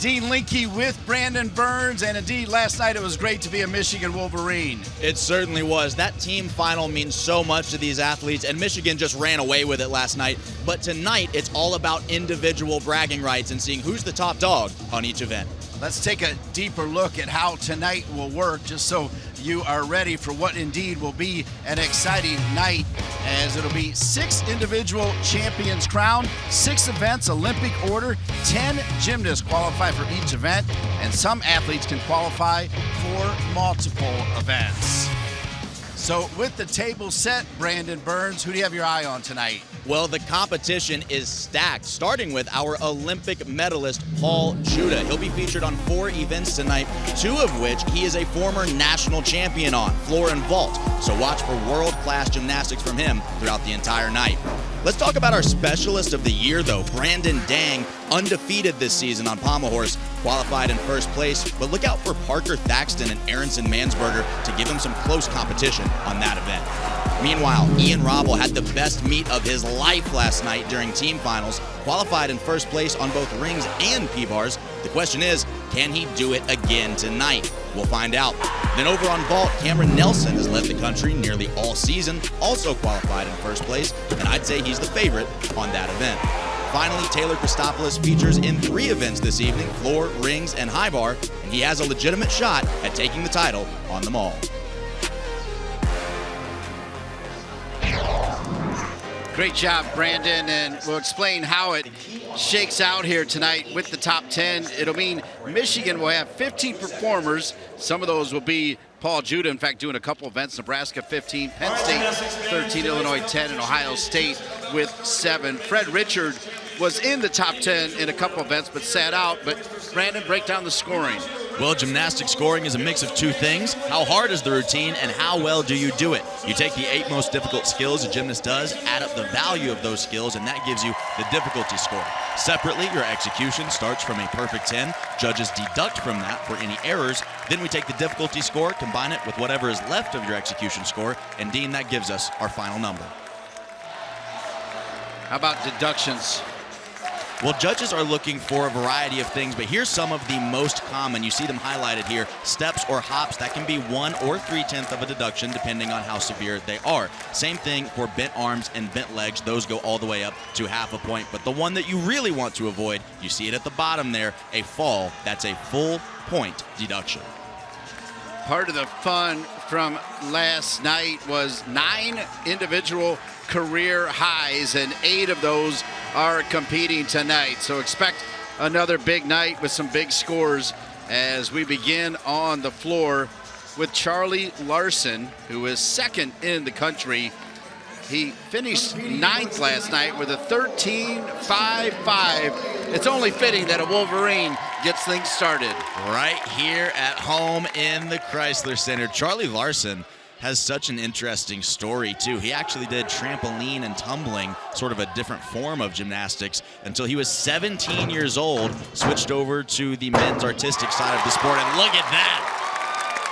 Dean Linke with Brandon Burns, and indeed last night it was great to be a Michigan Wolverine. It certainly was. That team final means so much to these athletes, and Michigan just ran away with it last night. But tonight it's all about individual bragging rights and seeing who's the top dog on each event. Let's take a deeper look at how tonight will work, just so you are ready for what indeed will be an exciting night, as it'll be 6 individual champions crowned, 6 events, Olympic order, 10 gymnasts qualify for each event, and some athletes can qualify for multiple events. So with the table set, Brandon Burns, who do you have your eye on tonight? Well, the competition is stacked, starting with our Olympic medalist, Paul Judah. He'll be featured on 4 events tonight, 2 of which he is a former national champion on, floor and vault. So watch for world-class gymnastics from him throughout the entire night. Let's talk about our specialist of the year, though. Brandon Dang, undefeated this season on Pommel horse, qualified in first place. But look out for Parker Thaxton and Aronson Mansberger to give him some close competition on that event. Meanwhile, Ian Robble had the best meet of his life last night during team finals, qualified in first place on both rings and P-bars. The question is, can he do it again tonight? We'll find out. Then over on vault, Cameron Nelson has led the country nearly all season, also qualified in first place, and I'd say he's the favorite on that event. Finally, Taylor Christopoulos features in 3 events this evening, floor, rings, and high bar, and he has a legitimate shot at taking the title on them all. Great job, Brandon, and we'll explain how it shakes out here tonight with the top 10. It'll mean Michigan will have 15 performers. Some of those will be Paul Judah, in fact, doing a couple events, Nebraska 15, Penn State 13, Illinois 10, and Ohio State with 7. Fred Richard was in the top 10 in a couple events but sat out. But Brandon, break down the scoring. Well, gymnastic scoring is a mix of 2 things. How hard is the routine and how well do you do it? You take the 8 most difficult skills a gymnast does, add up the value of those skills, and that gives you the difficulty score. Separately, your execution starts from a perfect 10. Judges deduct from that for any errors. Then we take the difficulty score, combine it with whatever is left of your execution score, and Dean, that gives us our final number. How about deductions? Well, judges are looking for a variety of things, but here's some of the most common. You see them highlighted here. Steps or hops, that can be 1 or 3/10 of a deduction, depending on how severe they are. Same thing for bent arms and bent legs. Those go all the way up to half a point. But the one that you really want to avoid, you see it at the bottom there, a fall. That's a full point deduction. Part of the fun from last night was 9 individual career highs, and 8 of those are competing tonight. So expect another big night with some big scores as we begin on the floor with Charlie Larson, who is 2nd in the country. He finished 9th last night with a 13.55. It's only fitting that a Wolverine gets things started. Right here at home in the Chrysler Center. Charlie Larson has such an interesting story, too. He actually did trampoline and tumbling, sort of a different form of gymnastics, until he was 17 years old, switched over to the men's artistic side of the sport, and look at that!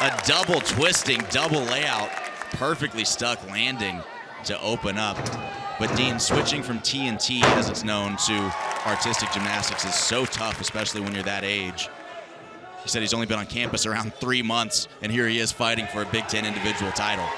A double twisting, double layout, perfectly stuck landing to open up. But Dean, switching from T&T, as it's known, to artistic gymnastics is so tough, especially when you're that age. He said he's only been on campus around 3 months, and here he is fighting for a Big Ten individual title.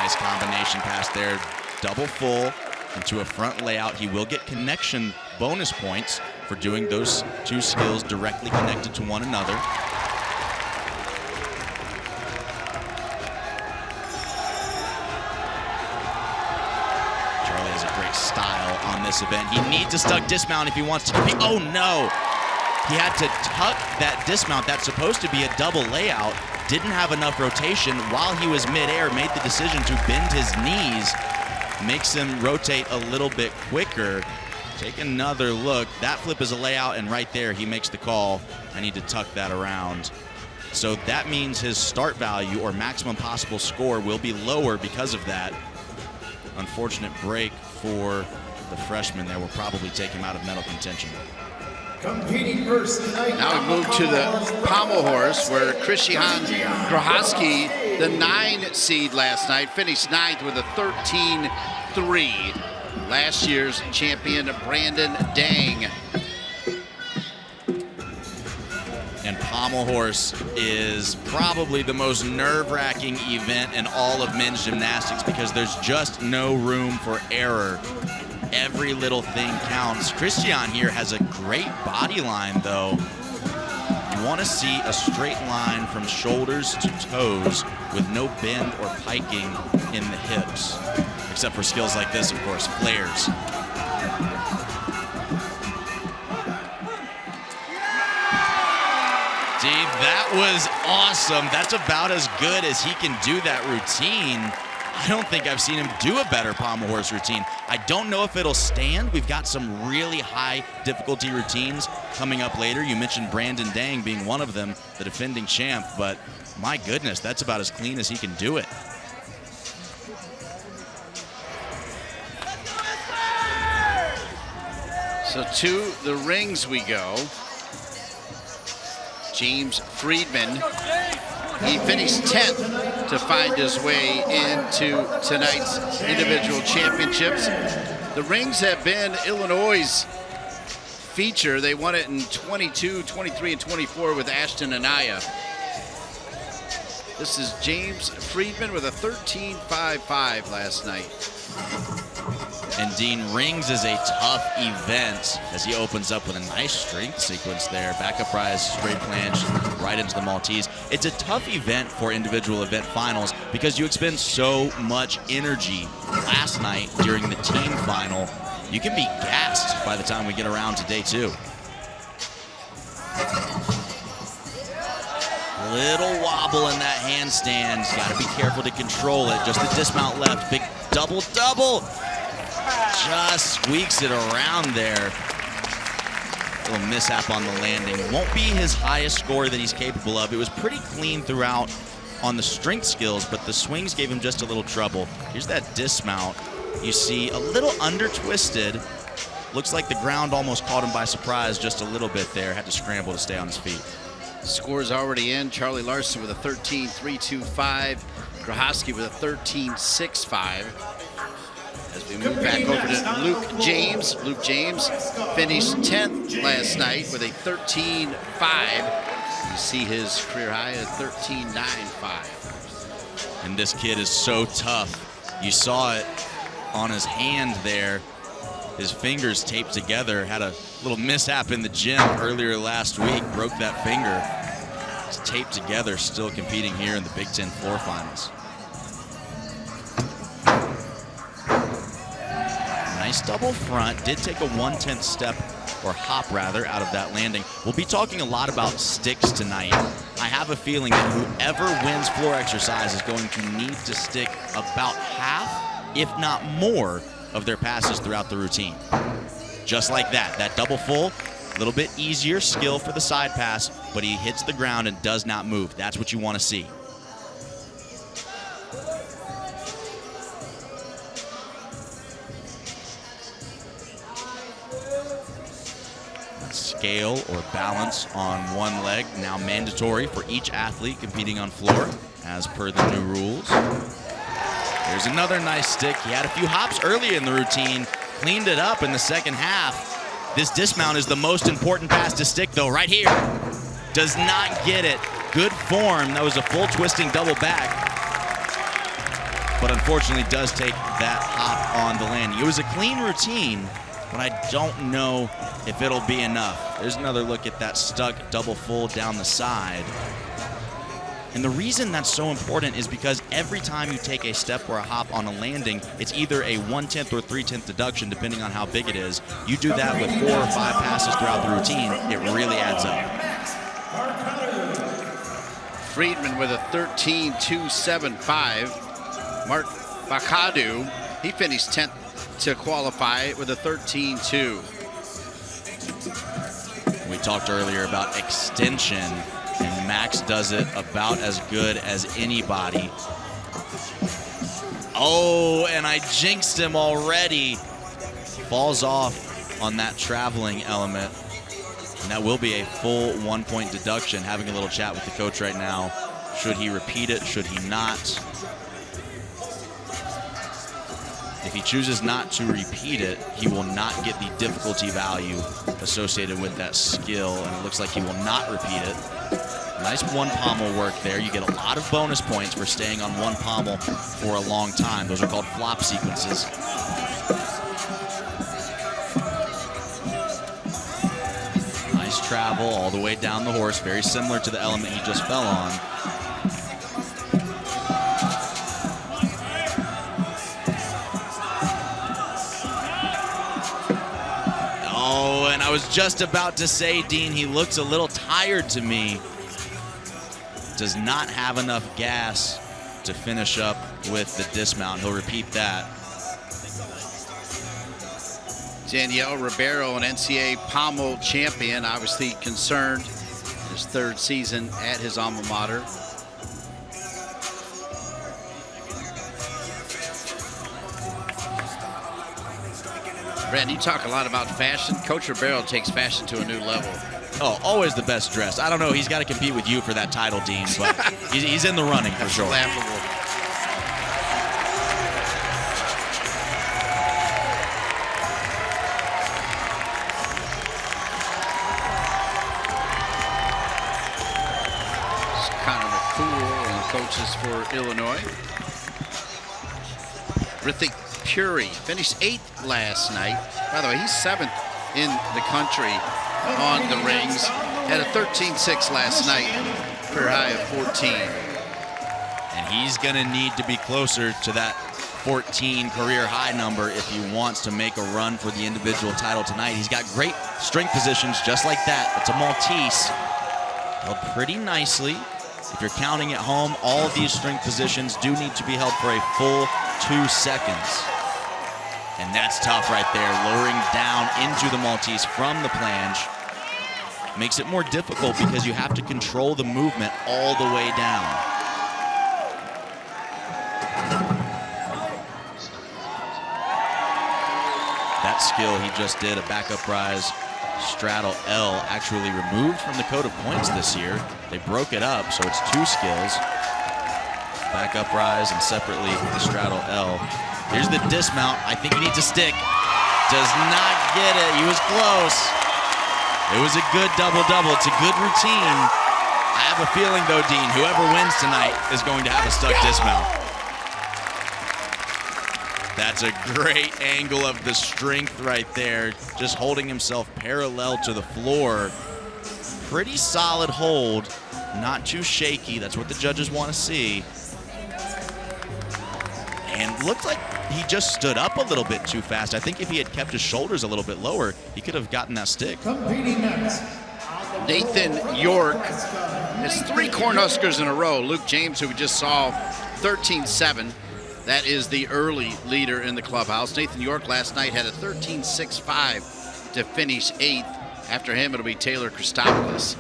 Nice combination pass there, double full into a front layout. He will get connection bonus points for doing those 2 skills directly connected to one another. Style on this event. He needs a stuck dismount if he wants to compete. Oh no! He had to tuck that dismount. That's supposed to be a double layout. Didn't have enough rotation while he was midair. Made the decision to bend his knees. Makes him rotate a little bit quicker. Take another look. That flip is a layout, and right there he makes the call. I need to tuck that around. So that means his start value or maximum possible score will be lower because of that. Unfortunate break for the freshman there will probably take him out of medal contention. Competing first tonight. Now we move to the pommel horse, where Christian Grochowski, the 9 seed last night, finished 9th with a 13-3. Last year's champion, Brandon Dang. And pommel horse is probably the most nerve-wracking event in all of men's gymnastics because there's just no room for error. Every little thing counts. Christian here has a great body line, though. You want to see a straight line from shoulders to toes with no bend or piking in the hips, except for skills like this, of course, flares. That was awesome. That's about as good as he can do that routine. I don't think I've seen him do a better pommel horse routine. I don't know if it'll stand. We've got some really high difficulty routines coming up later. You mentioned Brandon Dang being one of them, the defending champ, but my goodness, that's about as clean as he can do it. So to the rings we go. James Friedman, he finished 10th to find his way into tonight's individual championships. The rings have been Illinois' feature. They won it in 22, 23, and 24 with Ashton Anaya. This is James Friedman with a 13.55 last night. And Dean, rings is a tough event as he opens up with a nice strength sequence there. Backup rise, straight planche, right into the Maltese. It's a tough event for individual event finals because you expend so much energy. Last night during the team final, you can be gassed by the time we get around to day 2. Little wobble in that handstand. Got to be careful to control it. Just the dismount left. Big double-double. Just squeaks it around there. Little mishap on the landing. Won't be his highest score that he's capable of. It was pretty clean throughout on the strength skills, but the swings gave him just a little trouble. Here's that dismount. You see a little under-twisted. Looks like the ground almost caught him by surprise just a little bit there. Had to scramble to stay on his feet. Score's already in. Charlie Larson with a 13.325. Grochowski with a 13.65. As we move back over to Luke James. Luke James finished 10th last night with a 13.5. You see his career high at 13.95. And this kid is so tough. You saw it on his hand there. His fingers taped together. Had a little mishap in the gym earlier last week. Broke that finger. It's taped together, still competing here in the Big Ten floor finals. Nice double front. Did take a 1/10 step, or hop rather, out of that landing. We'll be talking a lot about sticks tonight. I have a feeling that whoever wins floor exercise is going to need to stick about half, if not more, of their passes throughout the routine. Just like that. That double full, a little bit easier skill for the side pass, but he hits the ground and does not move. That's what you want to see. Scale or balance on one leg, now mandatory for each athlete competing on floor, as per the new rules. There's another nice stick. He had a few hops early in the routine, cleaned it up in the second half. This dismount is the most important pass to stick, though, right here. Does not get it. Good form. That was a full twisting double back. But unfortunately does take that hop on the landing. It was a clean routine, but I don't know if it'll be enough. There's another look at that stuck double full down the side. And the reason that's so important is because every time you take a step or a hop on a landing, it's either a 1/10 or 3/10 deduction, depending on how big it is. You do that with 4 or 5 passes throughout the routine, it really adds up. Friedman with a 13.275. Mark Bakadu, he finished 10th to qualify with a 13.2. We talked earlier about extension, and Max does it about as good as anybody. Oh, and I jinxed him already. Falls off on that traveling element. And that will be a full 1-point deduction. Having a little chat with the coach right now. Should he repeat it? Should he not? If he chooses not to repeat it, he will not get the difficulty value associated with that skill, and it looks like he will not repeat it. Nice one pommel work there. You get a lot of bonus points for staying on one pommel for a long time. Those are called flop sequences. Nice travel all the way down the horse, very similar to the element he just fell on. Oh, and I was just about to say, Dean, he looks a little tired to me. Does not have enough gas to finish up with the dismount. He'll repeat that. Daniel Ribeiro, an NCAA Pommel champion, obviously concerned. His third season at his alma mater. Brandon, you talk a lot about fashion. Coach Ribeiro takes fashion to a new level. Oh, always the best dressed. I don't know. He's got to compete with you for that title, Dean, but he's in the running for sure. Laughable. It's Connor McCool and the coaches for Illinois. Rithik Puri finished 8th last night. By the way, he's 7th in the country on the rings. Had a 13-6 last night, career high of 14. And he's going to need to be closer to that 14 career high number if he wants to make a run for the individual title tonight. He's got great strength positions just like that. It's a Maltese. Held pretty nicely. If you're counting at home, all of these strength positions do need to be held for a full 2 seconds. And that's tough right there, lowering down into the Maltese from the planche. Makes it more difficult because you have to control the movement all the way down. That skill he just did, a back up rise straddle L, actually removed from the code of points this year. They broke it up, so it's 2 skills. Back up rise and separately the straddle L. Here's the dismount. I think he needs a stick. Does not get it. He was close. It was a good double-double. It's a good routine. I have a feeling, though, Dean, whoever wins tonight is going to have a stuck dismount. That's a great angle of the strength right there. Just holding himself parallel to the floor. Pretty solid hold. Not too shaky. That's what the judges want to see. And looked like he just stood up a little bit too fast. I think if he had kept his shoulders a little bit lower, he could have gotten that stick. Competing next, Nathan York has 3 Cornhuskers in a row. Luke James, who we just saw, 13-7. That is the early leader in the clubhouse. Nathan York last night had a 13-6-5 to finish 8th. After him, it'll be Taylor Christopoulos.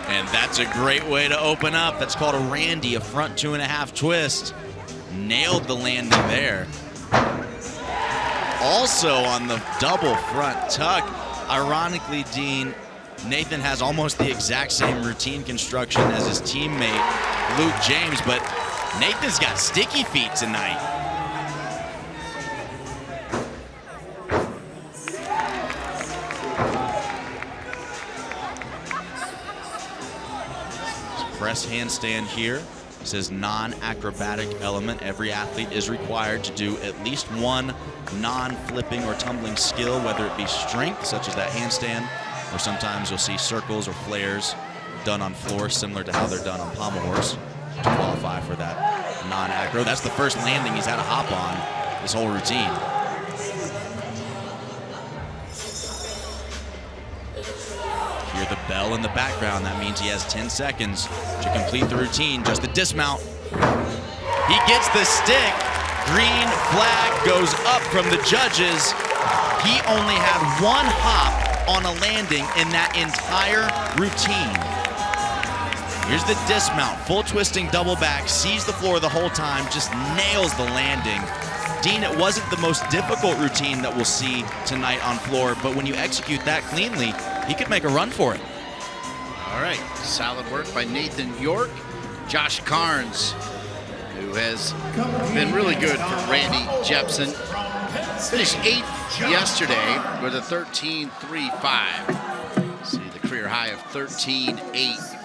And that's a great way to open up. That's called a Randy, a front 2.5 twist. Nailed the landing there. Also on the double front tuck. Ironically, Dean, Nathan has almost the exact same routine construction as his teammate, Luke James, but Nathan's got sticky feet tonight. Press handstand here. It says non-acrobatic element. Every athlete is required to do at least one non-flipping or tumbling skill, whether it be strength, such as that handstand, or sometimes you'll see circles or flares done on floor, similar to how they're done on pommel horse, to qualify for that non-acro. That's the first landing he's had a hop on this whole routine. Hear the bell in the background. That means he has 10 seconds to complete the routine. Just the dismount. He gets the stick. Green flag goes up from the judges. He only had 1 hop on a landing in that entire routine. Here's the dismount. Full twisting double back. Sees the floor the whole time. Just nails the landing. Dean, it wasn't the most difficult routine that we'll see tonight on floor, but when you execute that cleanly, he could make a run for it. All right, solid work by Nathan York. Josh Carnes, who has been really good for Randy Jepson, finished 8th yesterday with a 13.35. See the career high of 13.8.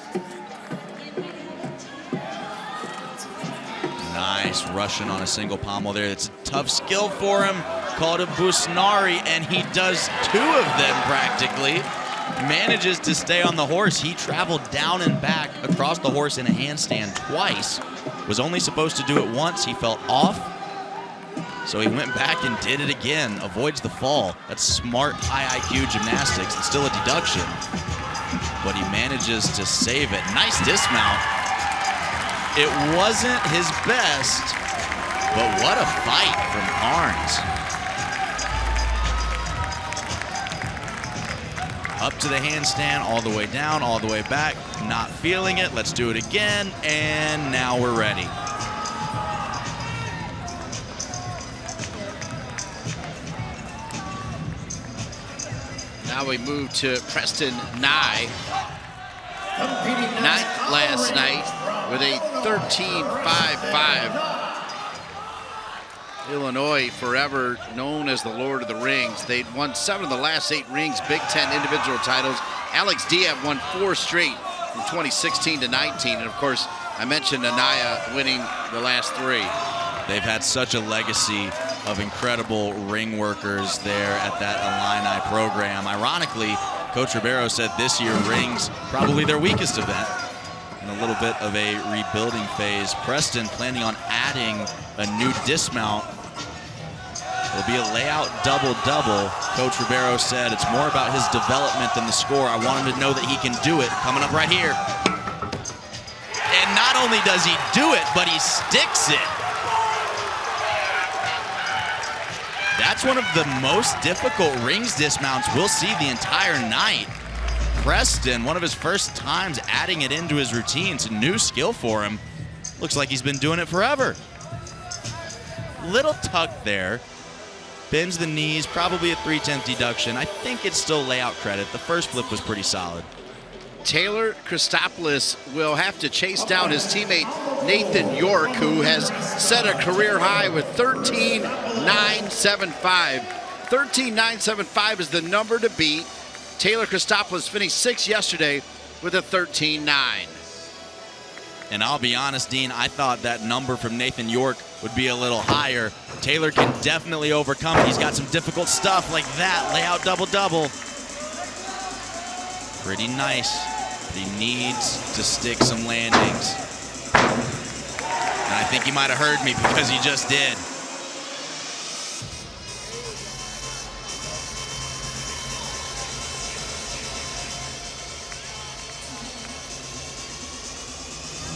Nice Russian on a single pommel there. It's a tough skill for him. Called a Busnari, and he does 2 of them practically. Manages to stay on the horse. He traveled down and back across the horse in a handstand twice. Was only supposed to do it once. He fell off. So he went back and did it again. Avoids the fall. That's smart, high IQ gymnastics. It's still a deduction. But he manages to save it. Nice dismount. It wasn't his best, but what a fight from Carnes. Up to the handstand, all the way down, all the way back. Not feeling it. Let's do it again, and now we're ready. Now we move to Preston Nye. 9th last night with a 13.55. Illinois, forever known as the Lord of the Rings. They'd won 7 of the last 8 rings, Big Ten individual titles. Alex Diab won 4 straight from 2016 to 19. And of course, I mentioned Anaya winning the last 3. They've had such a legacy of incredible ring workers there at that Illini program. Ironically, Coach Ribeiro said this year rings probably their weakest event. In a little bit of a rebuilding phase. Preston planning on adding a new dismount. It'll be a layout double-double. Coach Ribeiro said it's more about his development than the score. I want him to know that he can do it. Coming up right here. And not only does he do it, but he sticks it. That's one of the most difficult rings dismounts we'll see the entire night. Preston, one of his first times adding it into his routine. It's a new skill for him. Looks like he's been doing it forever. Little tuck there. Bends the knees, probably a 3/10 deduction. I think it's still layout credit. The first flip was pretty solid. Taylor Christopoulos will have to chase down his teammate Nathan York, who has set a career high with 13.975. 13.975 is the number to beat. Taylor Christopoulos finished 6th yesterday with a 13.9. And I'll be honest, Dean, I thought that number from Nathan York would be a little higher. Taylor can definitely overcome it. He's got some difficult stuff like that. Layout double-double. Pretty nice, but he needs to stick some landings. And I think he might have heard me because he just did.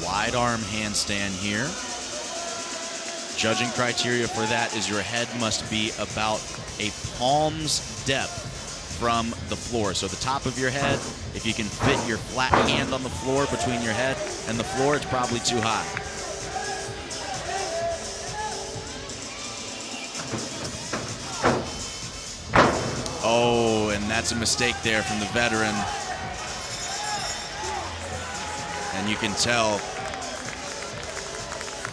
Wide arm handstand here. Judging criteria for that is your head must be about a palm's depth from the floor. So the top of your head, if you can fit your flat hand on the floor between your head and the floor, it's probably too high. Oh, and that's a mistake there from the veteran. And you can tell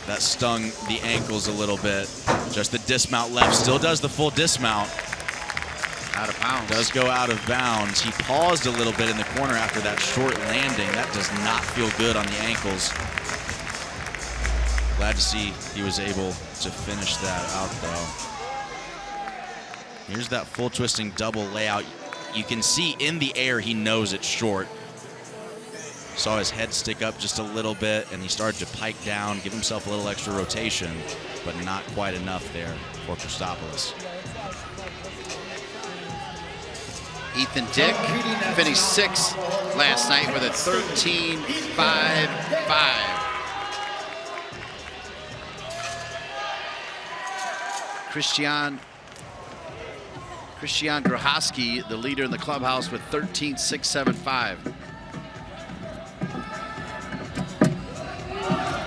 that stung the ankles a little bit. Just the dismount left, still does the full dismount. Out of bounds. Does go out of bounds. He paused a little bit in the corner after that short landing. That does not feel good on the ankles. Glad to see he was able to finish that out though. Here's that full twisting double layout. You can see in the air he knows it's short. Saw his head stick up just a little bit, and he started to pike down, give himself a little extra rotation, but not quite enough there for Christopoulos. Ethan Dick finished 6th last night with a 13.55. Christian Grohowski, the leader in the clubhouse, with 13.675.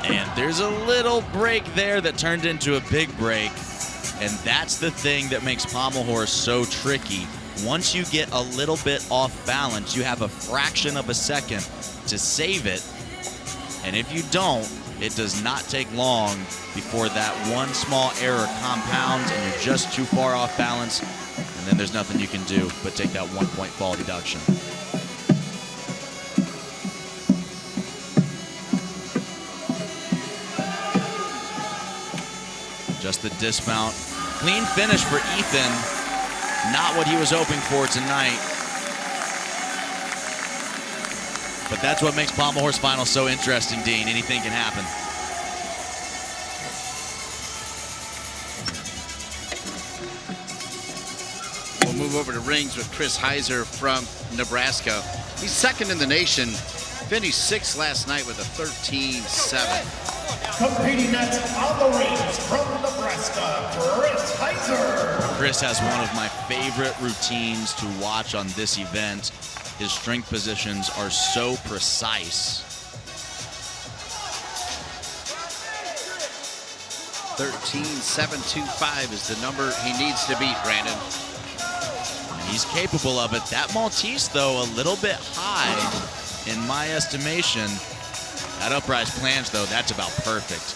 And there's a little break there that turned into a big break. And that's the thing that makes Pommel horse so tricky. Once you get a little bit off balance, you have a fraction of a second to save it. And if you don't, it does not take long before that one small error compounds and you're just too far off balance. And then there's nothing you can do but take that 1 point fall deduction. Just the dismount. Clean finish for Ethan. Not what he was hoping for tonight. But that's what makes Pommel horse final so interesting, Dean. Anything can happen. We'll move over to rings with Chris Heiser from Nebraska. He's second in the nation. Finished sixth last night with a 13-7. Competing next on the rings from Nebraska, Chris Heiser. Chris has one of my favorite routines to watch on this event. His strength positions are so precise. 13-7-2-5 is the number he needs to beat, Brandon. He's capable of it. That Maltese, though, a little bit high in my estimation. That uprise planche, though, that's about perfect.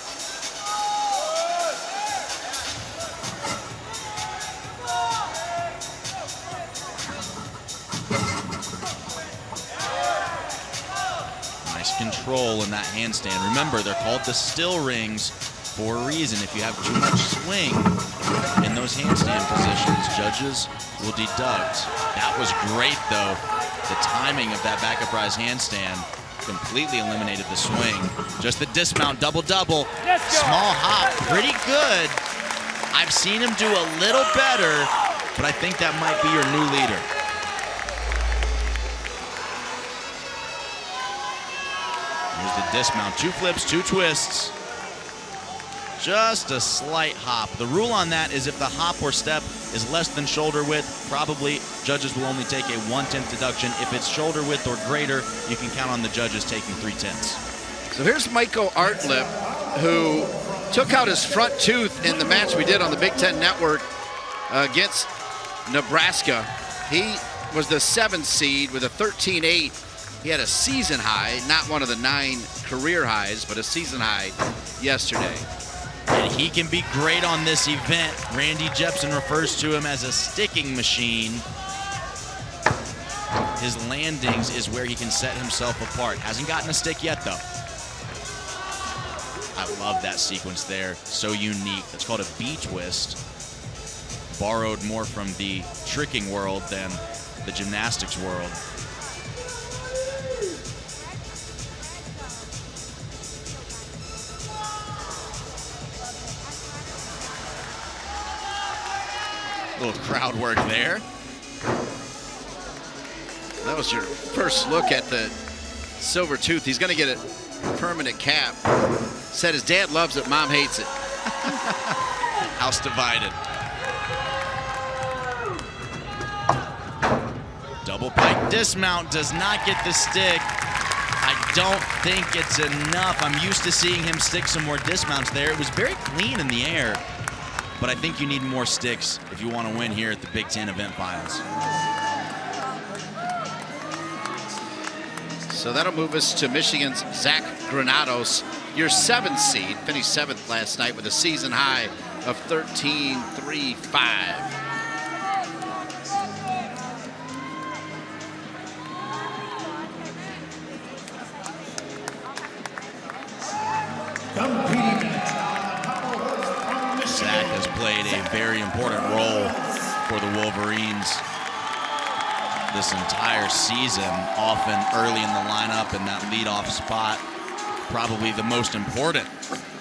Nice control in that handstand. Remember, they're called the still rings for a reason. If you have too much swing in those handstand positions, judges will deduct. That was great, though. The timing of that back uprise handstand completely eliminated the swing. Just the dismount, double-double. Small hop, pretty good. I've seen him do a little better, but I think that might be your new leader. Here's the dismount, 2 flips, 2 twists. Just a slight hop. The rule on that is if the hop or step is less than shoulder width, probably judges will only take a 1/10 deduction. If it's shoulder width or greater, you can count on the judges taking 3/10. So here's Michael Artlip, who took out his front tooth in the match we did on the Big Ten Network against Nebraska. He was the 7th seed with a 13-8. He had a season high, not one of the 9 career highs, but a season high yesterday. And he can be great on this event. Randy Jepson refers to him as a sticking machine. His landings is where he can set himself apart. Hasn't gotten a stick yet, though. I love that sequence there. So unique. It's called a B-twist. Borrowed more from the tricking world than the gymnastics world. Little crowd work there. That was your first look at the silver tooth. He's going to get a permanent cap. Said his dad loves it, mom hates it. House divided. Double pike dismount does not get the stick. I don't think it's enough. I'm used to seeing him stick some more dismounts there. It was very clean in the air. But I think you need more sticks if you want to win here at the Big Ten event finals. So that'll move us to Michigan's Zach Granados, your 7th seed, finished 7th last night with a season high of 13-3-5. Zach has played a very important role for the Wolverines this entire season, often early in the lineup in that leadoff spot. Probably the most important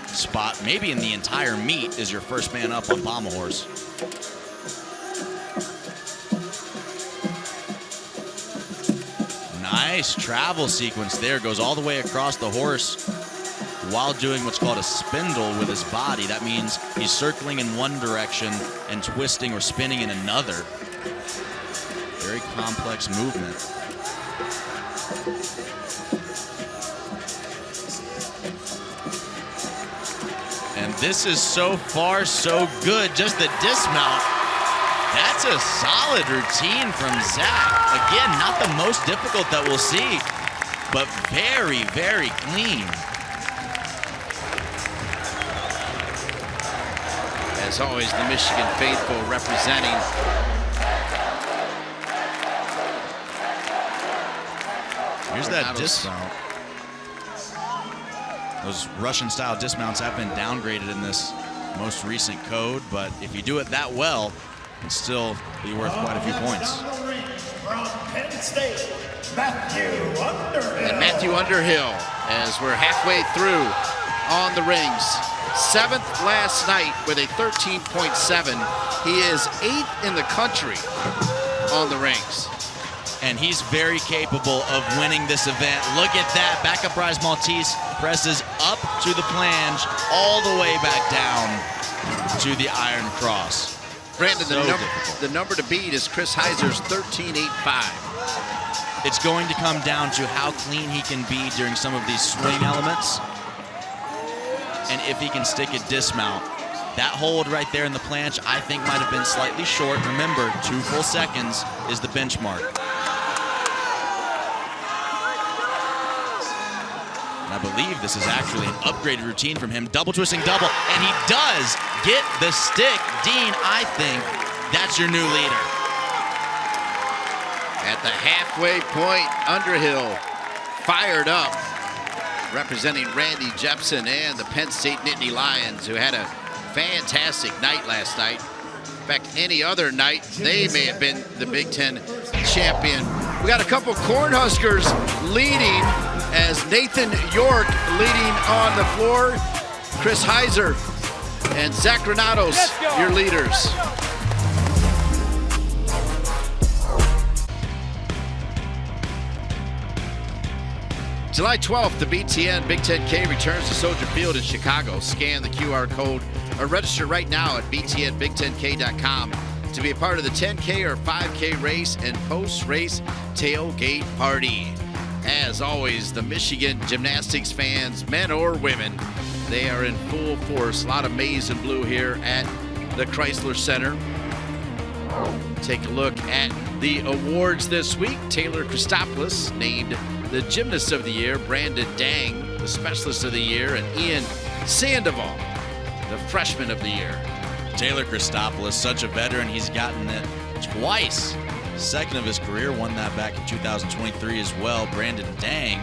spot, maybe in the entire meet, is your first man up on Pommel horse. Nice travel sequence there, goes all the way across the horse while doing what's called a spindle with his body. That means he's circling in one direction and twisting or spinning in another. Very complex movement. And This is so far so good. Just the dismount. That's a solid routine from Zach. Again, not the most difficult that we'll see, but very, very clean. As always, the Michigan faithful representing. Here's that dismount. Those Russian-style dismounts have been downgraded in this most recent code, but if you do it that well, it'll still be worth quite a few points. From Penn State, Matthew Underhill. And Matthew Underhill, as we're halfway through on the rings. 7th last night with a 13.7. He is 8th in the country on the rings. And he's very capable of winning this event. Look at that. Backup prize Maltese presses up to the flange, all the way back down to the Iron Cross. Brandon, So the number to beat is Chris Heiser's 13.85. It's going to come down to how clean he can be during some of these swing elements. And if he can stick a dismount. That hold right there in the planche, I think might have been slightly short. Remember, 2 full seconds is the benchmark. And I believe this is actually an upgraded routine from him. Double twisting double, and he does get the stick. Dean, I think that's your new leader. At the halfway point, Underhill fired up, representing Randy Jepson and the Penn State Nittany Lions, who had a fantastic night last night. In fact, any other night, they may have been the Big Ten champion. We got a couple Cornhuskers leading, as Nathan York leading on the floor. Chris Heiser and Zach Granados, your leaders. July 12th, the BTN Big 10K returns to Soldier Field in Chicago. Scan the QR code or register right now at btnbig10k.com to be a part of the 10K or 5K race and post-race tailgate party. As always, the Michigan Gymnastics fans, men or women, they are in full force. A lot of maize and blue here at the Chrysler Center. Take a look at the awards this week. Taylor Christopoulos named the Gymnast of the Year, Brandon Dang, the Specialist of the Year, and Ian Sandoval, the Freshman of the Year. Taylor Christopoulos, such a veteran. He's gotten it twice. Second of his career, won that back in 2023 as well. Brandon Dang,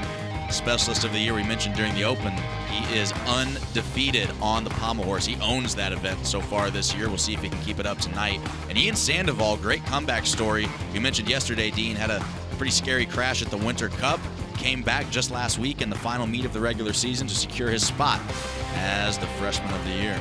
Specialist of the Year we mentioned during the Open. He is undefeated on the Pommel horse. He owns that event so far this year. We'll see if he can keep it up tonight. And Ian Sandoval, great comeback story. We mentioned yesterday, Dean had a pretty scary crash at the Winter Cup. Came back just last week in the final meet of the regular season to secure his spot as the Freshman of the Year.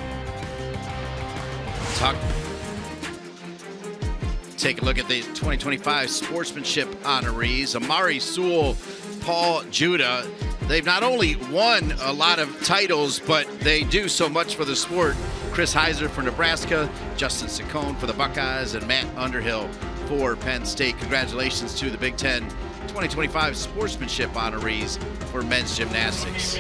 Take a look at the 2025 sportsmanship honorees. Amari Sewell, Paul Judah. They've not only won a lot of titles, but they do so much for the sport. Chris Heiser for Nebraska, Justin Saccone for the Buckeyes, and Matt Underhill for Penn State. Congratulations to the Big Ten 2025 sportsmanship honorees for men's gymnastics.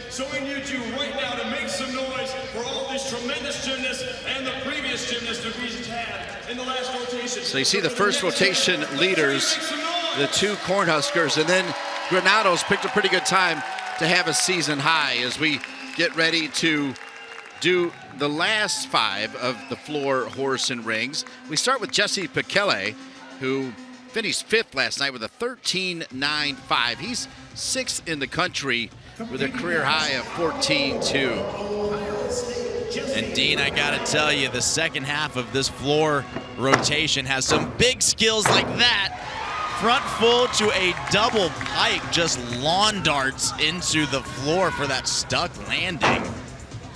So we need you right now to make some noise for all these tremendous gymnasts and the previous gymnasts divisions had in the last rotation. So you see the first rotation leaders, the 2 Cornhuskers, and then Granados picked a pretty good time to have a season high as we get ready to do the last 5 of the floor horse and rings. We start with Jesse Pekele, who finished 5th last night with a 13.95. He's 6th in the country with a career high of 14.2. And Dean, I gotta tell you, the second half of this floor rotation has some big skills like that. Front full to a double pike, just lawn darts into the floor for that stuck landing.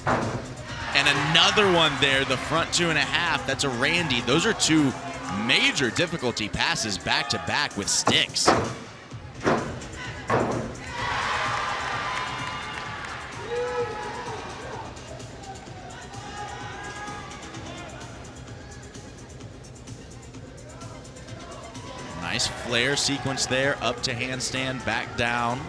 And another one there, the front 2.5, that's a Randy. Those are 2 major difficulty passes back to back with sticks. Nice flare sequence there, up to handstand, back down.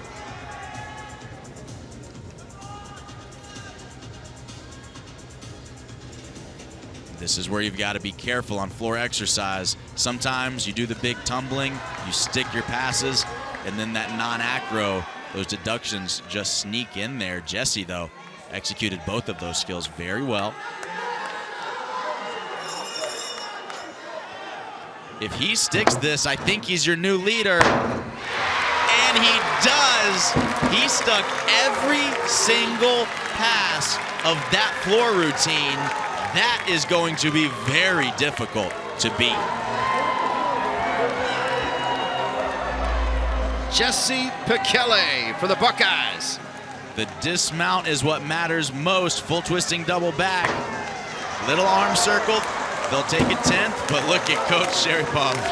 This is where you've got to be careful on floor exercise. Sometimes you do the big tumbling, you stick your passes, and then that non-acro, those deductions just sneak in there. Jesse, though, executed both of those skills very well. If he sticks this, I think he's your new leader. And he does. He stuck every single pass of that floor routine. That is going to be very difficult to beat. Jesse Pommel for the Buckeyes. The dismount is what matters most. Full twisting double back. Little arm circle. They'll take a 10th, but look at Coach Sherry Pommel.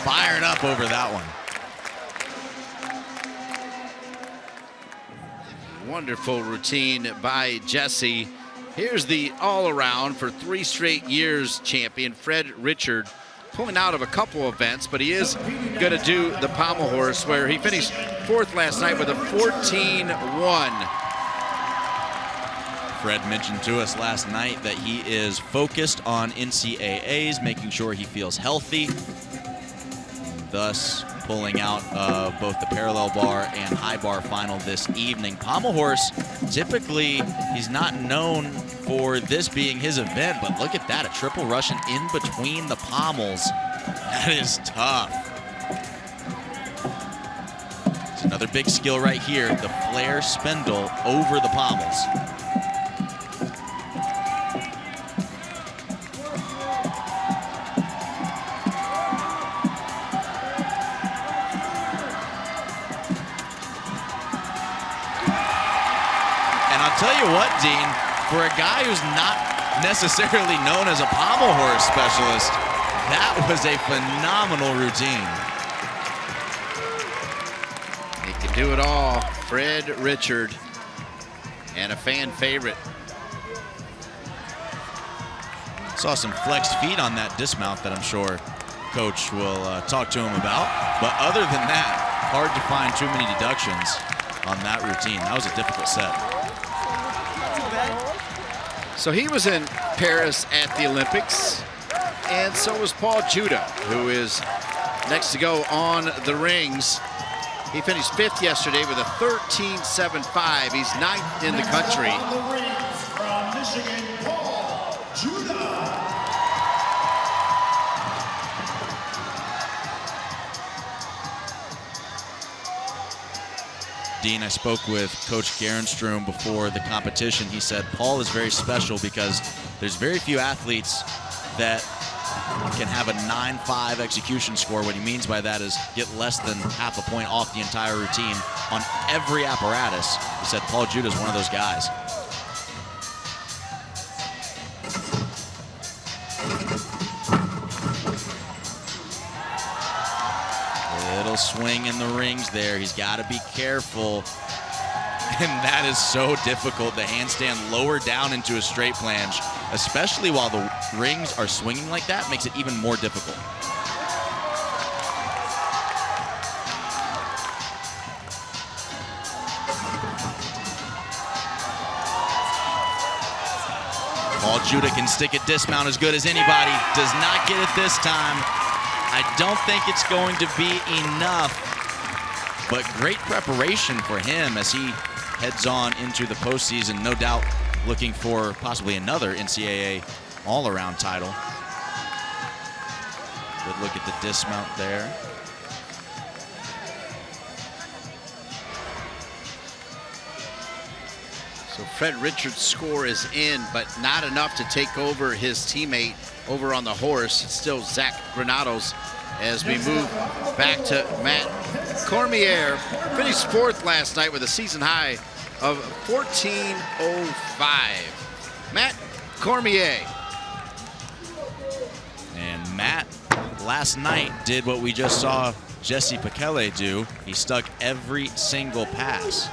Fired up over that one. Wonderful routine by Jesse. Here's the all-around for 3 straight years champion, Fred Richard, pulling out of a couple events, but he is going to do the pommel horse, where he finished 4th last night with a 14-1. Fred mentioned to us last night that he is focused on NCAAs, making sure he feels healthy, thus pulling out of both the parallel bar and high bar final this evening. Pommel horse, typically he's not known for this being his event, but look at that, a triple Russian in between the pommels. That is tough. It's another big skill right here, the flare spindle over the pommels. Tell you what, Dean, for a guy who's not necessarily known as a pommel horse specialist, that was a phenomenal routine. He can do it all. Fred Richard, and a fan favorite. Saw some flexed feet on that dismount that I'm sure Coach will talk to him about. But other than that, hard to find too many deductions on that routine. That was a difficult set. So he was in Paris at the Olympics, and so was Paul Judah, who is next to go on the rings. He finished 5th yesterday with a 13.75. He's 9th in the country. On the rings from Michigan, Paul Judah. Dean, I spoke with Coach Gerenstrom before the competition. He said Paul is very special because there's very few athletes that can have a 9.5 execution score. What he means by that is get less than half a point off the entire routine on every apparatus. He said Paul Judah is one of those guys. Little swing in the rings there. He's got to be careful. And that is so difficult. The handstand lower down into a straight planche, especially while the rings are swinging like that, makes it even more difficult. Paul Judah can stick at dismount as good as anybody. Does not get it this time. I don't think it's going to be enough, but great preparation for him as he heads on into the postseason, no doubt looking for possibly another NCAA all-around title. Good look at the dismount there. So Fred Richards' score is in, but not enough to take over his teammate over on the horse. It's still Zach Granados as we move back to Matt Cormier. Finished 4th last night with a season high of 14.05. Matt Cormier. And Matt last night did what we just saw Jesse Pommel do. He stuck every single pass.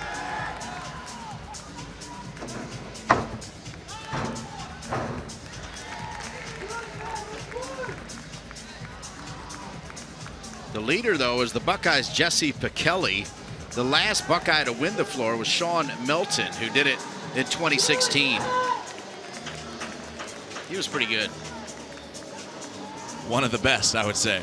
leader, though, is the Buckeyes' Jesse Pikelli. The last Buckeye to win the floor was Sean Melton, who did it in 2016. He was pretty good. One of the best, I would say.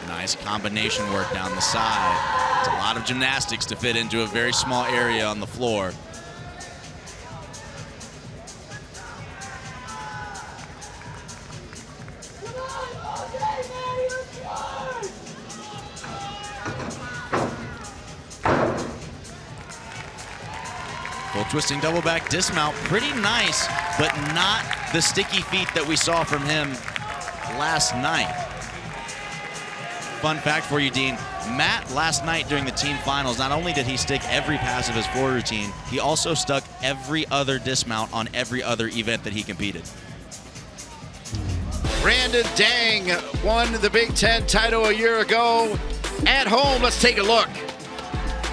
Nice combination work down the side. It's a lot of gymnastics to fit into a very small area on the floor. Full twisting double back dismount, pretty nice, but not the sticky feet that we saw from him last night. Fun fact for you, Dean. Matt, last night during the team finals, not only did he stick every pass of his floor routine, he also stuck every other dismount on every other event that he competed. Brandon Dang won the Big Ten title a year ago at home. Let's take a look.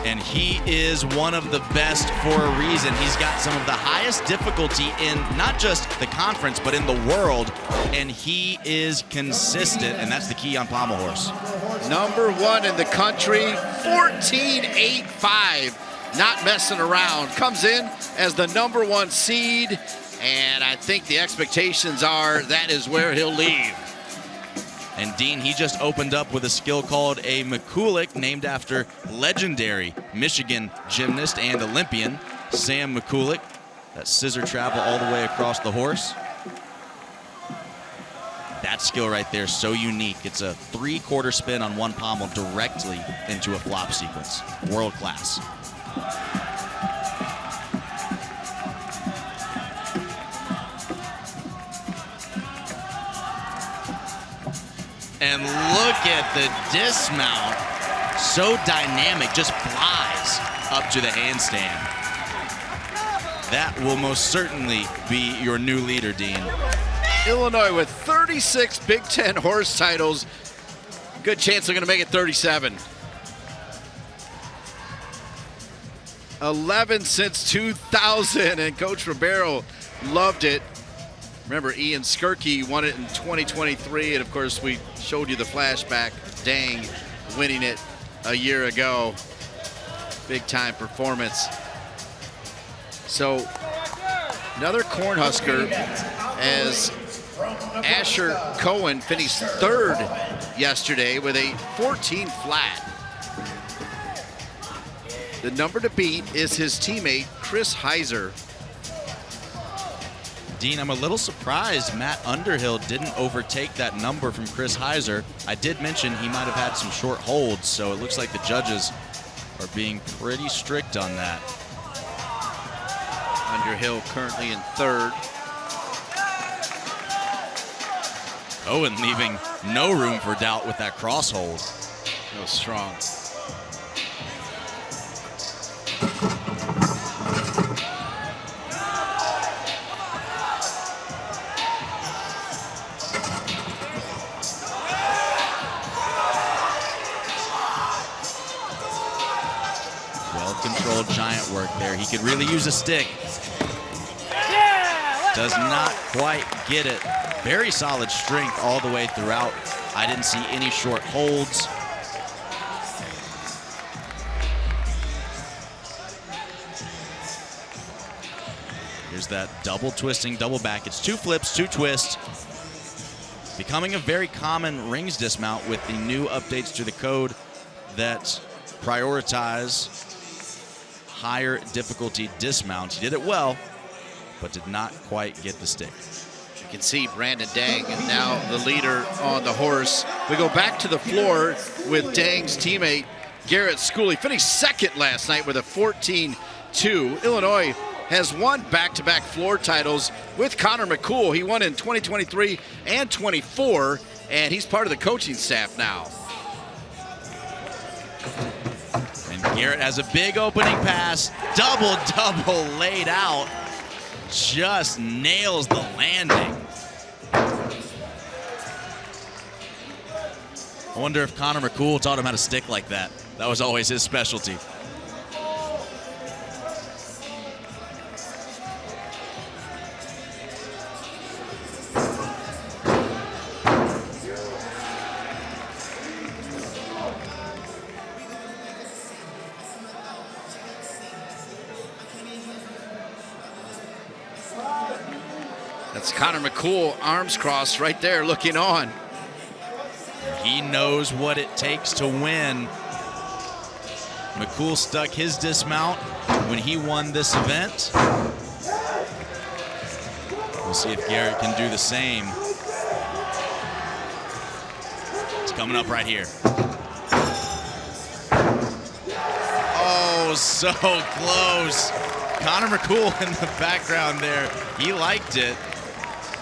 And he is one of the best for a reason. He's got some of the highest difficulty in not just the conference, but in the world. And he is consistent, and that's the key on Pommel horse. #1 in the country, 14.85. Not messing around. Comes in as the #1 seed, and I think the expectations are that is where he'll leave. And Dean, he just opened up with a skill called a McCulloch, named after legendary Michigan gymnast and Olympian Sam McCulloch. That scissor travel all the way across the horse. That skill right there, so unique. It's a 3/4 spin on one pommel directly into a flop sequence. World class. And look at the dismount. So dynamic, just flies up to the handstand. That will most certainly be your new leader, Dean. Illinois with 36 Big Ten horse titles. Good chance they're going to make it 37. 11 since 2000, and Coach Ribeiro loved it. Remember, Ian Skirkey won it in 2023, and of course we showed you the flashback. Dang, winning it a year ago. Big time performance. So another Cornhusker, as Asher Cohen finished 3rd yesterday with a 14 flat. The number to beat is his teammate Chris Heiser. Dean, I'm a little surprised Matt Underhill didn't overtake that number from Chris Heiser. I did mention he might have had some short holds, so it looks like the judges are being pretty strict on that. Underhill currently in 3rd. Owen leaving no room for doubt with that cross hold. No strong. Well-controlled giant work there. He could really use a stick. Does not quite get it. Very solid strength all the way throughout. I didn't see any short holds. Here's that double twisting, double back. It's 2 flips, 2 twists. Becoming a very common rings dismount with the new updates to the code that prioritize higher difficulty dismounts. He did it well, but did not quite get the stick. You can see Brandon Dang is now the leader on the horse. We go back to the floor with Dang's teammate Garrett Schooley. Finished 2nd last night with a 14-2. Illinois has won back-to-back floor titles with Connor McCool. He won in 2023 and 24, and he's part of the coaching staff now. And Garrett has a big opening pass. Double laid out. Just nails the landing. I wonder if Connor McCool taught him how to stick like that. That was always his specialty. That's Connor McCool, arms crossed right there, looking on. He knows what it takes to win. McCool stuck his dismount when he won this event. We'll see if Garrett can do the same. It's coming up right here. Oh, so close. Connor McCool in the background there. He liked it.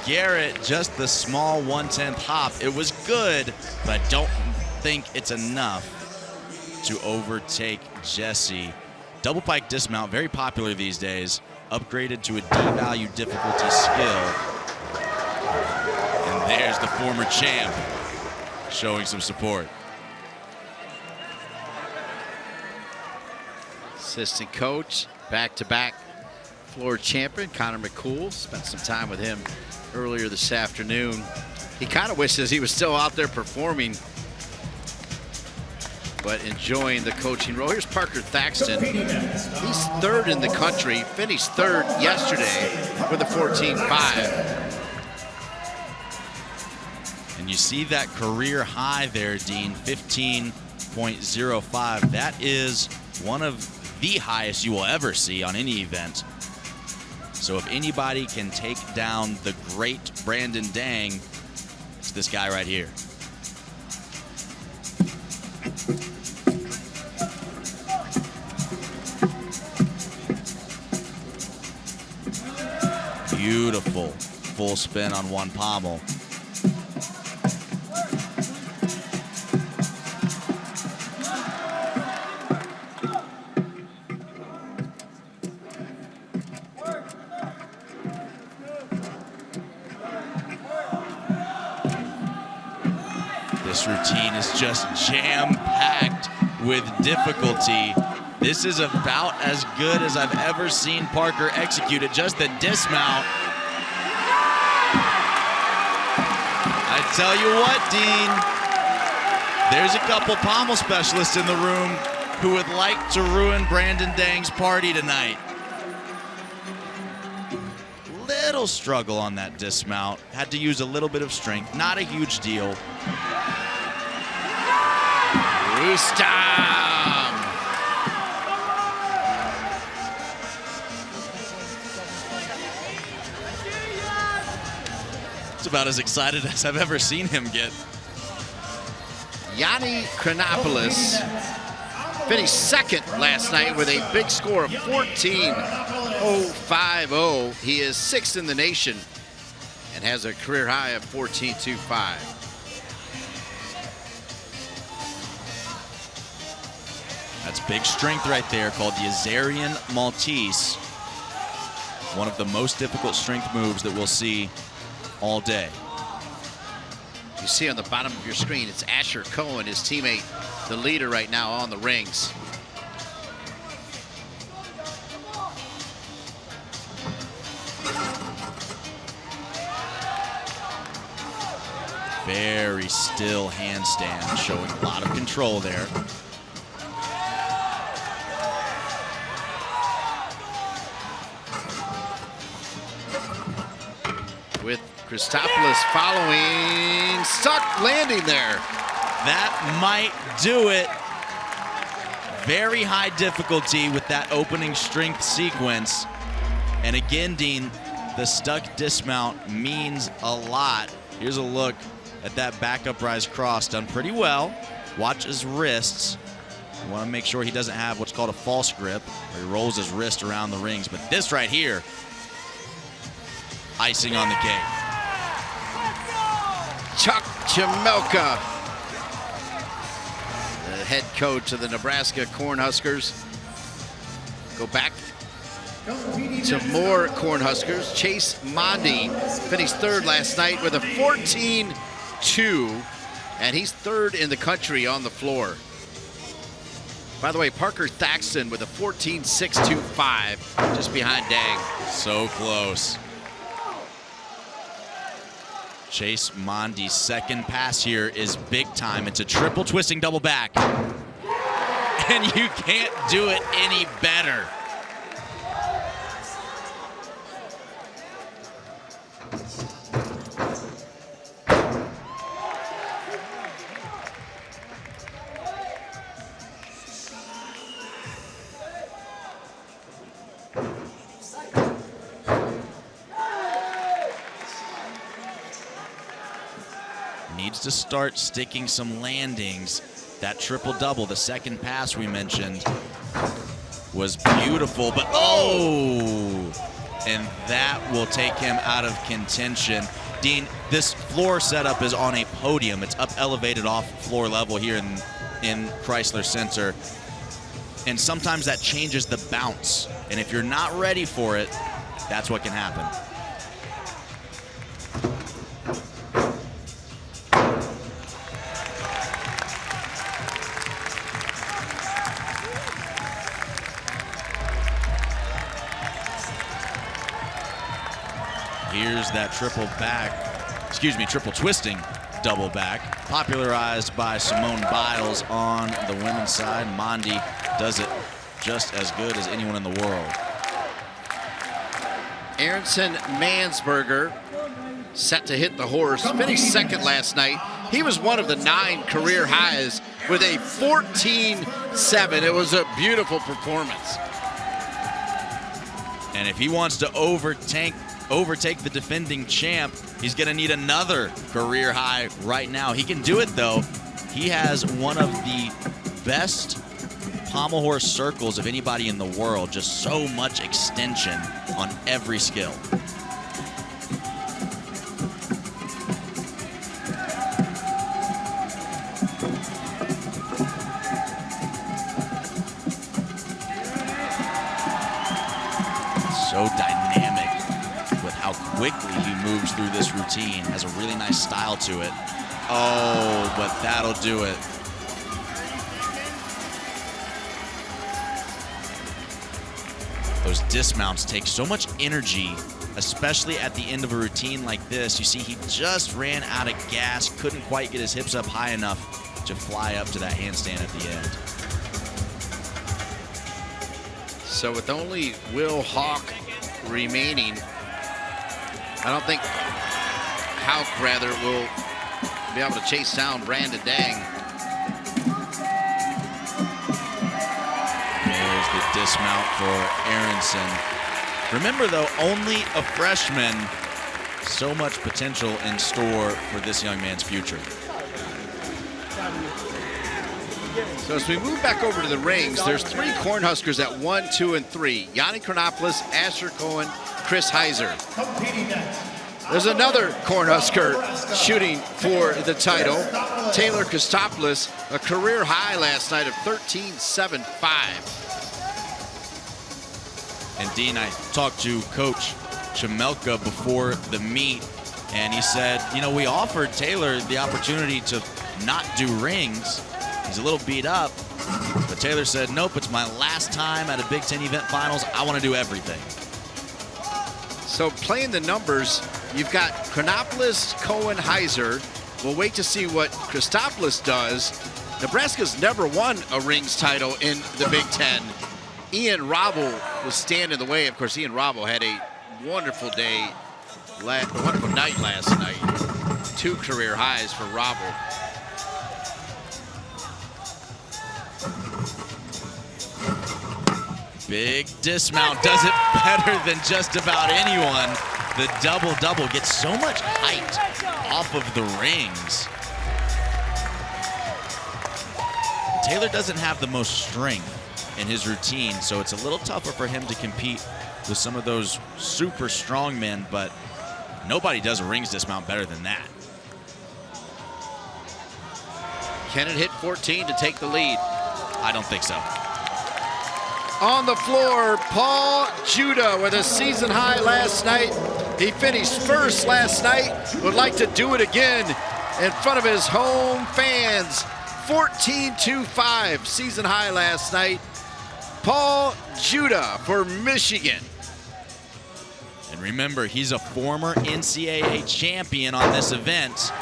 Garrett, just the small 1/10 hop. It was good, but I don't think it's enough to overtake Jesse. Double pike dismount, very popular these days. Upgraded to a D-value difficulty skill. And there's the former champ showing some support. Assistant coach, back-to-back floor champion, Connor McCool. Spent some time with him earlier this afternoon. He kind of wishes he was still out there performing, but enjoying the coaching role. Here's Parker Thaxton. He's third in the country, finished third yesterday with a 14.5. And you see that career high there, Dean, 15.05. That is one of the highest you will ever see on any event. So if anybody can take down the great Brandon Dang, it's this guy right here. Beautiful full spin on one pommel. This routine is just jam-packed with difficulty. This is about as good as I've ever seen Parker execute it. Just the dismount. I tell you what, Dean, there's a couple pommel specialists in the room who would like to ruin Brandon Dang's party tonight. Little struggle on that dismount. Had to use a little bit of strength. Not a huge deal. Rustam! It's about as excited as I've ever seen him get. Yanni Chronopoulos finished second last night with a big score of 14.050. He is sixth in the nation and has a career high of 14.25. That's big strength right there, called the Azarian Maltese. One of the most difficult strength moves that we'll see all day. You see on the bottom of your screen, it's Asher Cohen, his teammate, the leader right now on the rings. Very still handstand, showing a lot of control there. With Christopoulos following, stuck landing there. That might do it. Very high difficulty with that opening strength sequence. And again, Dean, the stuck dismount means a lot. Here's a look at that backup rise cross, done pretty well. Watch his wrists. You want to make sure he doesn't have what's called a false grip, where he rolls his wrist around the rings. But this right here, icing on the cake. Chuck Jamelka, the head coach of the Nebraska Cornhuskers. Go back to more Cornhuskers. Chase Mondi finished third last night with a 14.2, and he's third in the country on the floor. By the way, Parker Thaxton with a 14.625, just behind Dang. So close. Chase Mondi's second pass here is big time. It's a triple twisting double back. And you can't do it any better. needs to start sticking some landings. That triple-double, the second pass we mentioned, was beautiful, but and that will take him out of contention. Dean, this floor setup is on a podium. It's up elevated off floor level here in Chrysler Center. And sometimes that changes the bounce. And if you're not ready for it, that's what can happen. Here's that triple twisting double back, popularized by Simone Biles on the women's side. Mondi does it just as good as anyone in the world. Aronson Mansberger set to hit the horse, finished second last night. He was one of the 9 career highs with a 14.7. It was a beautiful performance. And if he wants to overtake the defending champ, he's going to need another career high right now. He can do it, though. He has one of the best pommel horse circles of anybody in the world. Just so much extension on every skill. So dynamic with how quickly he moves through this routine. Has a really nice style to it. Oh, but that'll do it. Those dismounts take so much energy, especially at the end of a routine like this. You see, he just ran out of gas, couldn't quite get his hips up high enough to fly up to that handstand at the end. So with only Will Hawk remaining, I don't think Houck rather will be able to chase down Brandon Dang. There's the dismount for Aronson. Remember though, only a freshman. So much potential in store for this young man's future. So as we move back over to the rings, there's 3 Cornhuskers at 1, 2, and 3. Yanni Chronopoulos, Asher Cohen, Chris Heiser. There's another Cornhusker shooting for the title. Taylor Kostopoulos, a career high last night of 13.75. And Dean, I talked to Coach Chamelka before the meet, and he said, you know, we offered Taylor the opportunity to not do rings. He's a little beat up, but Taylor said, nope, it's my last time at a Big Ten event finals. I want to do everything. So playing the numbers, you've got Chronopoulos, Cohen, Heiser. We'll wait to see what Kostopoulos does. Nebraska's never won a rings title in the Big Ten. Ian Robble was standing in the way. Of course, Ian Robble had a wonderful day, wonderful night last night. 2 career highs for Robble. Big dismount does it better than just about anyone. The double-double gets so much height off of the rings. Taylor doesn't have the most strength in his routine, so it's a little tougher for him to compete with some of those super strong men, but nobody does a rings dismount better than that. Can it hit 14 to take the lead? I don't think so. On the floor, Paul Judah with a season high last night. He finished first last night, would like to do it again in front of his home fans. 14.25, season high last night. Paul Judah for Michigan. And remember, he's a former NCAA champion on this event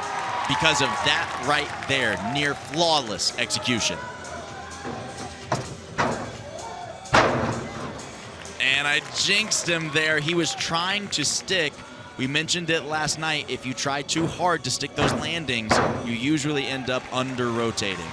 because of that right there, near flawless execution. And I jinxed him there. He was trying to stick. We mentioned it last night. If you try too hard to stick those landings, you usually end up under-rotating.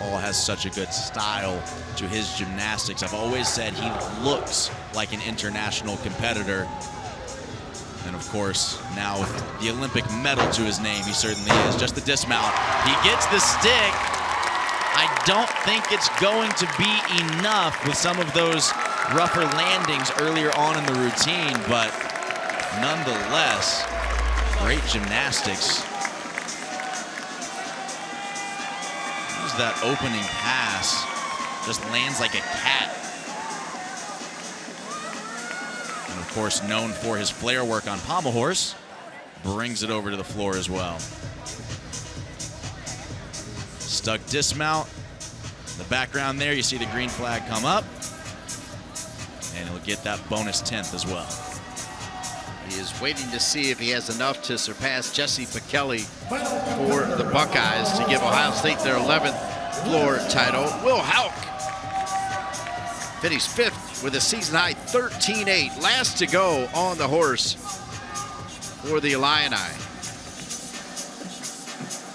Paul has such a good style to his gymnastics. I've always said he looks like an international competitor. And of course, now with the Olympic medal to his name, he certainly is. Just the dismount. He gets the stick. I don't think it's going to be enough with some of those rougher landings earlier on in the routine, but nonetheless, great gymnastics. Use that opening pass. Just lands like a cat. And of course, known for his flare work on pommel horse, brings it over to the floor as well. Stuck dismount. In the background there, you see the green flag come up. And he'll get that bonus 10th as well. He is waiting to see if he has enough to surpass Jesse Pichelli for the Buckeyes to give Ohio State their 11th floor title. Will Houck finished 5th with a season-high 13.8. Last to go on the horse for the Illini.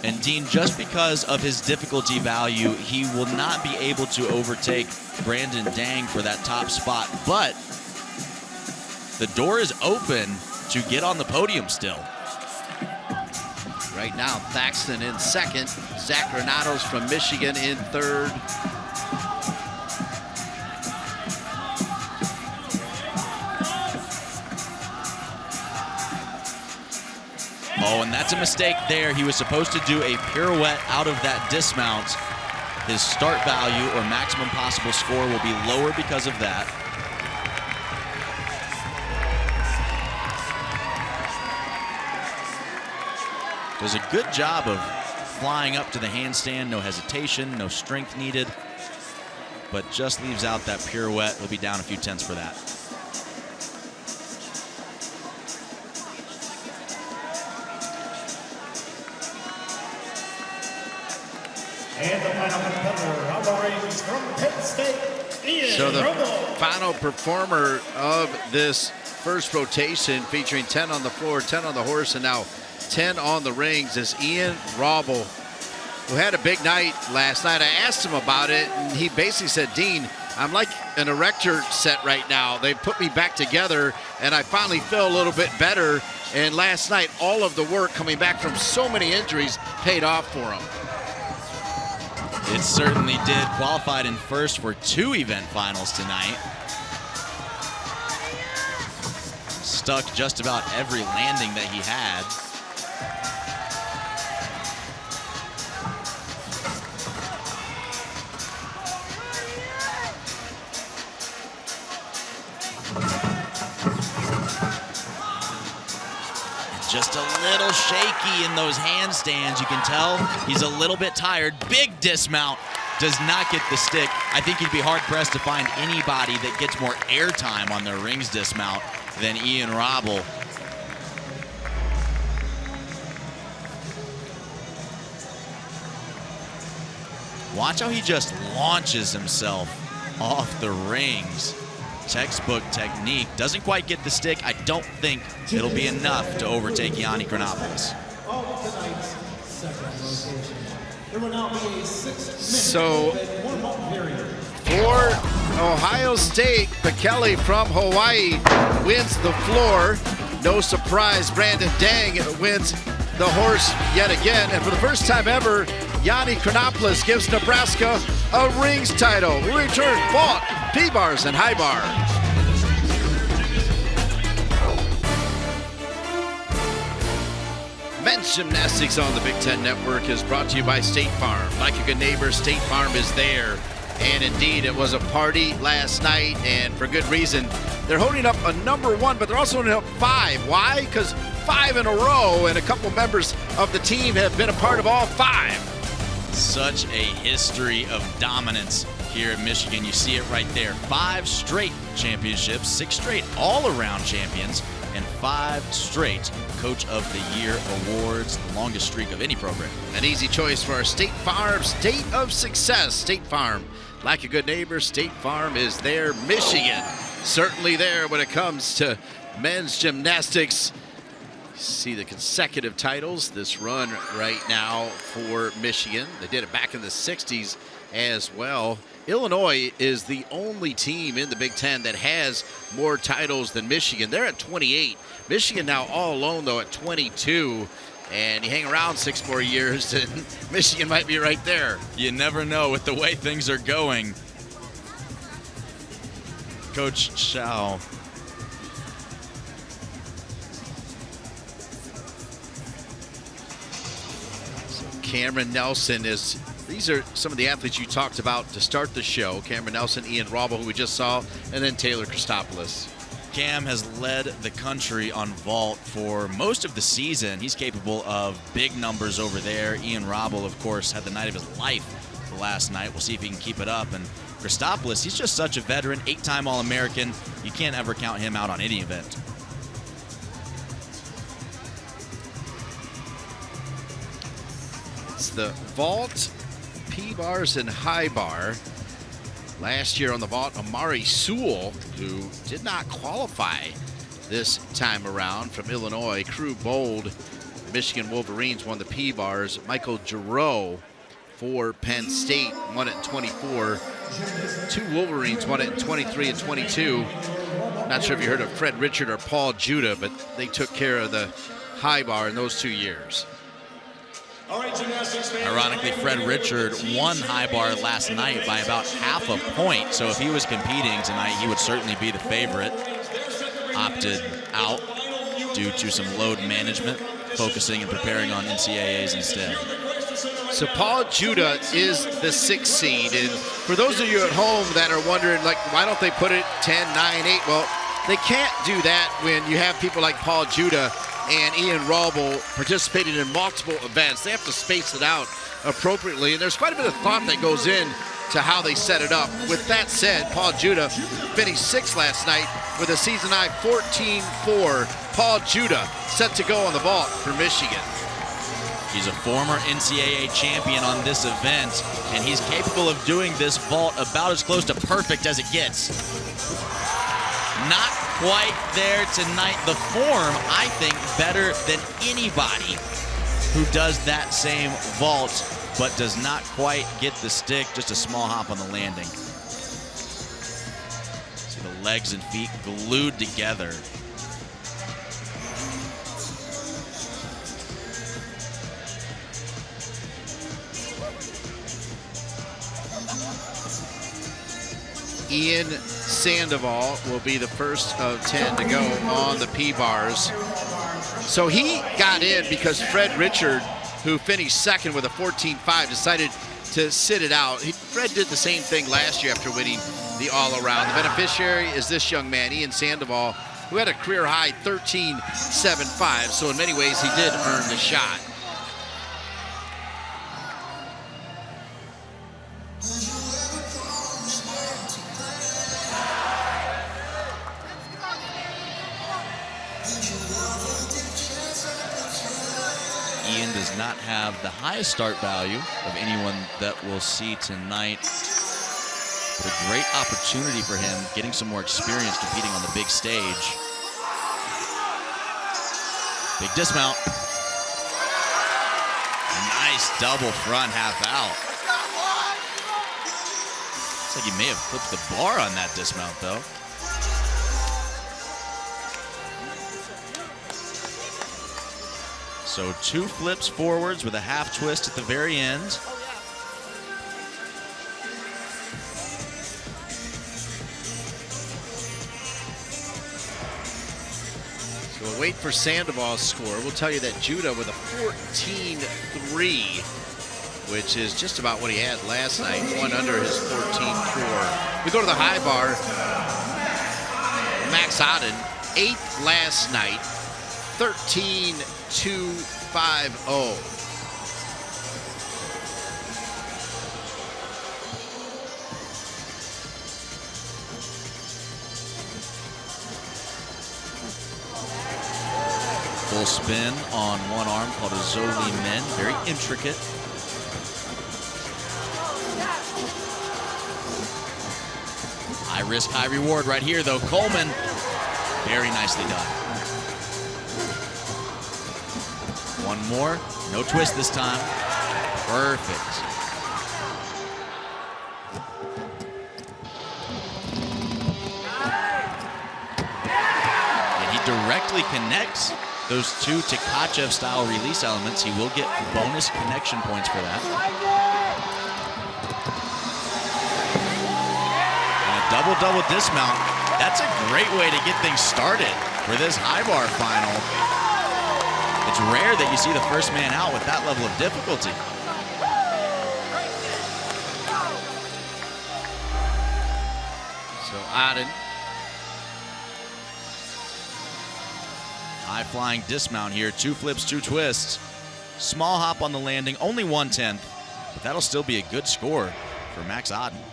And Dean, just because of his difficulty value, he will not be able to overtake Brandon Dang for that top spot, but the door is open to get on the podium still. Right now, Thaxton in second. Zach Granados from Michigan in third. Oh, and that's a mistake there. He was supposed to do a pirouette out of that dismount. His start value or maximum possible score will be lower because of that. Does a good job of flying up to the handstand, no hesitation, no strength needed, but just leaves out that pirouette. He'll be down a few tenths for that. And the final competitor on the rings from Penn State, Ian So the Romo. final performer of this first rotation, featuring 10 on the floor, 10 on the horse, and now 10 on the rings, is Ian Roble, who had a big night last night. I asked him about it, and he basically said, Dean, I'm like an erector set right now. They put me back together, and I finally feel a little bit better. And last night, all of the work coming back from so many injuries paid off for him. It certainly did. Qualified in first for 2 event finals tonight. Stuck just about every landing that he had. Just a little shaky in those handstands. You can tell he's a little bit tired. Big dismount, does not get the stick. I think you'd be hard-pressed to find anybody that gets more airtime on their rings dismount than Ian Roble. Watch how he just launches himself off the rings. Textbook technique. Doesn't quite get the stick. I don't think it'll be enough to overtake Yanni Chronopoulos. So for Ohio State, Pichelli from Hawaii wins the floor. No surprise, Brandon Dang wins the horse yet again. And for the first time ever, Yanni Chronopoulos gives Nebraska a rings title. We return vault, P-bars, and high bar. Men's Gymnastics on the Big Ten Network is brought to you by State Farm. Like a good neighbor, State Farm is there. And indeed, it was a party last night, and for good reason. They're holding up a #1, but they're also holding up 5. Why? Because 5 in a row, and a couple members of the team have been a part of all 5. Such a history of dominance here in Michigan. You see it right there. 5 straight championships, 6 straight all-around champions, and 5 straight Coach of the Year awards, the longest streak of any program. An easy choice for our State Farm State of Success. State Farm, like a good neighbor, State Farm is there. Michigan, certainly there when it comes to men's gymnastics. See the consecutive titles, this run right now for Michigan. They did it back in the 60s as well. Illinois is the only team in the Big Ten that has more titles than Michigan. They're at 28. Michigan now all alone, though, at 22. And you hang around 6 more years, and Michigan might be right there. You never know with the way things are going. Coach Chow. Cameron Nelson is, these are some of the athletes you talked about to start the show. Cameron Nelson, Ian Raubel, who we just saw, and then Taylor Christopoulos. Cam has led the country on vault for most of the season. He's capable of big numbers over there. Ian Raubel, of course, had the night of his life last night. We'll see if he can keep it up. And Christopoulos, he's just such a veteran, 8-time All-American. You can't ever count him out on any event. It's the vault, P-bars, and high bar. Last year on the vault, Amari Sewell, who did not qualify this time around from Illinois. Crew Bold, Michigan Wolverines won the P-bars. Michael Giroux for Penn State won it in 24. 2 Wolverines won it in 23 and 22. Not sure if you heard of Fred Richard or Paul Judah, but they took care of the high bar in those 2 years. Ironically, Fred Richard won high bar last night by about half a point. So if he was competing tonight, he would certainly be the favorite. Opted out due to some load management, focusing and preparing on NCAAs instead. So Paul Judah is the 6th seed. And for those of you at home that are wondering, like, why don't they put it 10, 9, 8? Well, they can't do that when you have people like Paul Judah and Ian Raubel participating in multiple events. They have to space it out appropriately, and there's quite a bit of thought that goes in to how they set it up. With that said, Paul Judah finished 6th last night with a season high 14-4. Paul Judah set to go on the vault for Michigan. He's a former NCAA champion on this event, and he's capable of doing this vault about as close to perfect as it gets. Not quite there tonight. The form, I think, better than anybody who does that same vault, but does not quite get the stick. Just a small hop on the landing. See the legs and feet glued together. Ian Sandoval will be the first of 10 to go on the P-bars. So he got in because Fred Richard, who finished 2nd with a 14-5, decided to sit it out. Fred did the same thing last year after winning the all-around. The beneficiary is this young man, Ian Sandoval, who had a career-high 13.75. So in many ways, he did earn the shot. Ian does not have the highest start value of anyone that we'll see tonight. But a great opportunity for him, getting some more experience competing on the big stage. Big dismount. A nice double front half out. Looks like he may have flipped the bar on that dismount, though. So 2 flips forwards with a half twist at the very end. So we'll wait for Sandoval's score. We'll tell you that Judah with a 14-3, which is just about what he had last night, 1 under his 14-4. We go to the high bar. Max Odden, 8th last night, 13.250. Full spin on one arm called a Zoli Men, very intricate. High risk, high reward right here though. Coleman, very nicely done. One more, no twist this time. Perfect. directly connects those two Tkachev-style release elements, he will get bonus connection points for that. And a double-double dismount. That's a great way to get things started for this high bar final. It's rare that you see the first man out with that level of difficulty. So Aden. High flying dismount here, 2 flips, 2 twists. Small hop on the landing, only 1/10, but that'll still be a good score for Max Aden.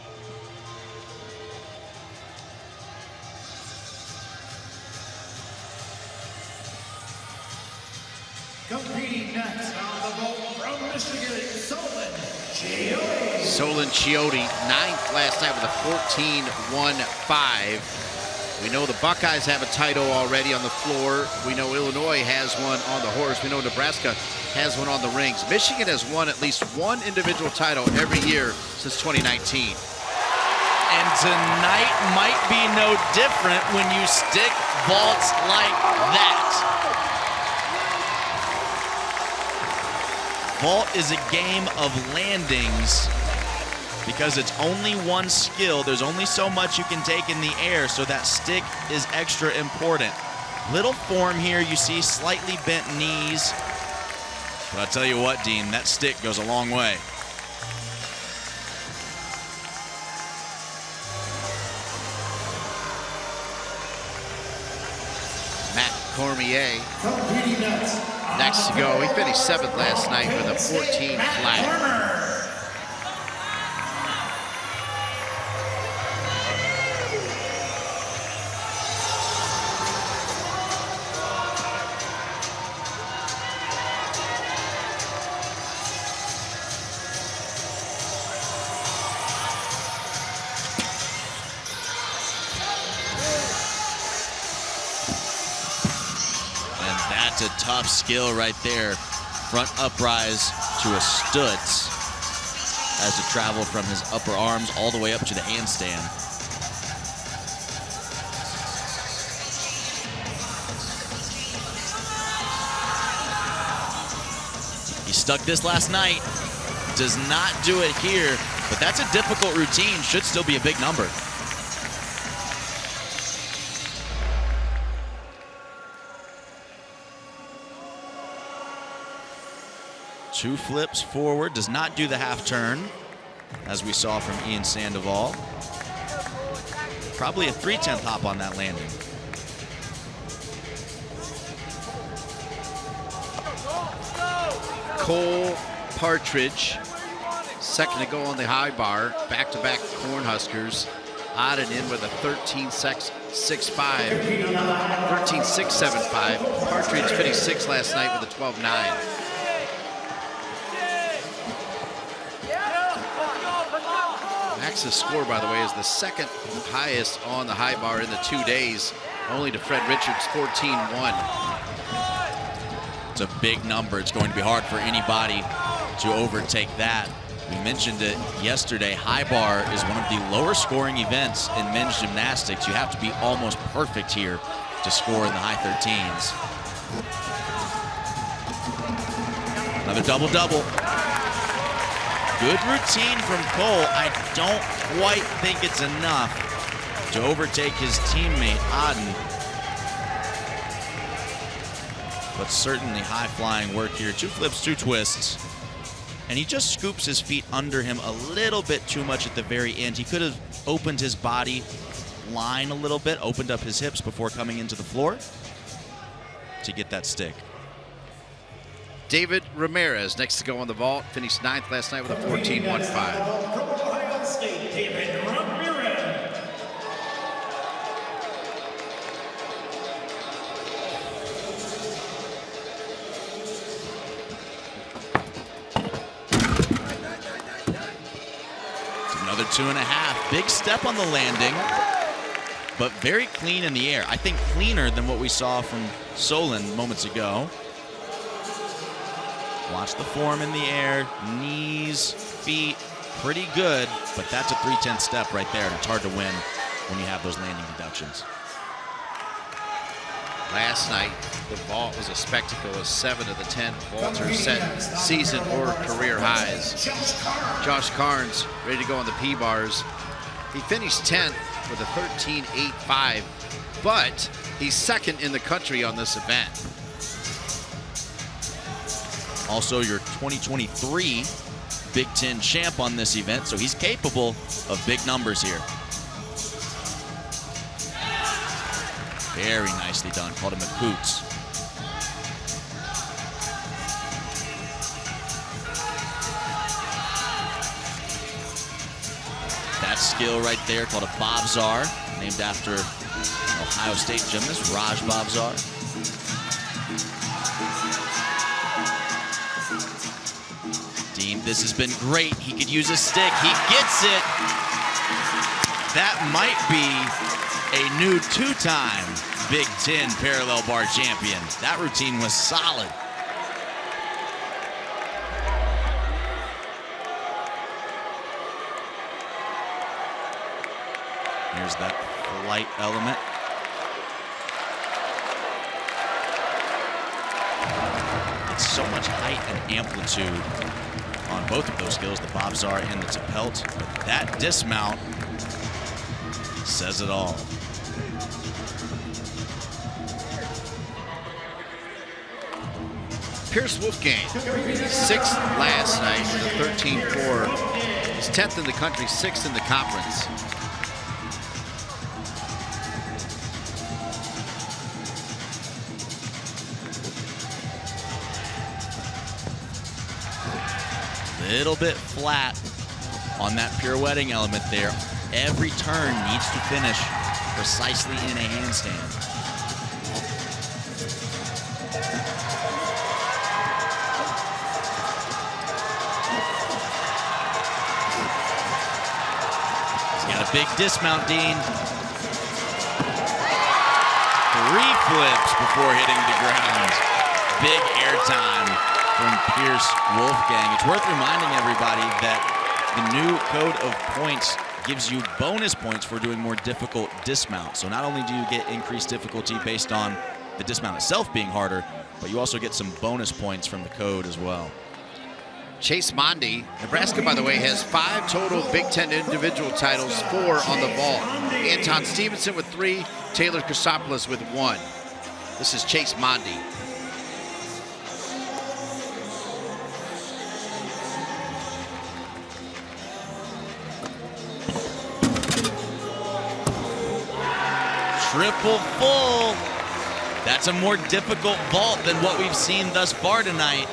Competing next on the vote from Michigan, Solon Chiotti, 9th last night with a 14-1-5. We know the Buckeyes have a title already on the floor. We know Illinois has one on the horse. We know Nebraska has one on the rings. Michigan has won at least one individual title every year since 2019. And tonight might be no different when you stick vaults like that. Vault is a game of landings because it's only one skill. There's only so much you can take in the air, so that stick is extra important. Little form here, you see slightly bent knees. But I'll tell you what, Dean, that stick goes a long way. Matt Cormier next to go. He finished 7th last night with a 14 flat. That's a tough skill right there. Front uprise to a stutz. Has to travel from his upper arms all the way up to the handstand. He stuck this last night. Does not do it here, but that's a difficult routine. Should still be a big number. Two flips forward, does not do the half turn, as we saw from Ian Sandoval. Probably a 3/10 hop on that landing. Cole Partridge, second to go on the high bar, back-to-back Cornhuskers. Aden in with a 13.665, 13.675. Partridge finished 6th last night with a 12.9. Max's score, by the way, is the 2nd highest on the high bar in the 2 days, only to Fred Richards, 14-1. It's a big number. It's going to be hard for anybody to overtake that. We mentioned it yesterday. High bar is one of the lower scoring events in men's gymnastics. You have to be almost perfect here to score in the high 13s. Another double-double. Good routine from Cole. I don't quite think it's enough to overtake his teammate, Aden. But certainly high-flying work here. 2 flips, 2 twists. And he just scoops his feet under him a little bit too much at the very end. He could have opened his body line a little bit, opened up his hips before coming into the floor to get that stick. David Ramirez next to go on the vault, finished 9th last night with a 14.15. From Ohio State, David Ramirez. It's another 2.5. Big step on the landing, but very clean in the air. I think cleaner than what we saw from Solon moments ago. Watch the form in the air, knees, feet, pretty good, but that's a 3/10 step right there, and it's hard to win when you have those landing deductions. Last night, the vault was a spectacle as 7 of the 10 vaulters set season or career highs. Josh Carnes ready to go on the P-bars. He finished 10th with a 13.85, but he's second in the country on this event. Also your 2023 Big Ten champ on this event, so he's capable of big numbers here. Very nicely done, called him a coots. That skill right there called a Bobzar, named after Ohio State gymnast Raj Bobzar. Dean, this has been great. He could use a stick. He gets it. That might be a new 2-time Big Ten parallel bar champion. That routine was solid. Here's that flight element. It's so much height and amplitude on both of those skills, the Bobzar and the Tapelt. But that dismount says it all. Pierce Wolfgang, 6th last night with a 13.4. He's 10th in the country, 6th in the conference. Little bit flat on that pirouetting element there. Every turn needs to finish precisely in a handstand. He's got a big dismount, Dean. 3 flips before hitting the ground. Big air time from Pierce Wolfgang. It's worth reminding everybody that the new code of points gives you bonus points for doing more difficult dismounts. So not only do you get increased difficulty based on the dismount itself being harder, but you also get some bonus points from the code as well. Chase Mondi, Nebraska, by the way, has 5 total Big Ten individual titles, 4 on the vault. Anton Stevenson with 3, Taylor Chrysopoulos with 1. This is Chase Mondi. Triple full. That's a more difficult vault than what we've seen thus far tonight.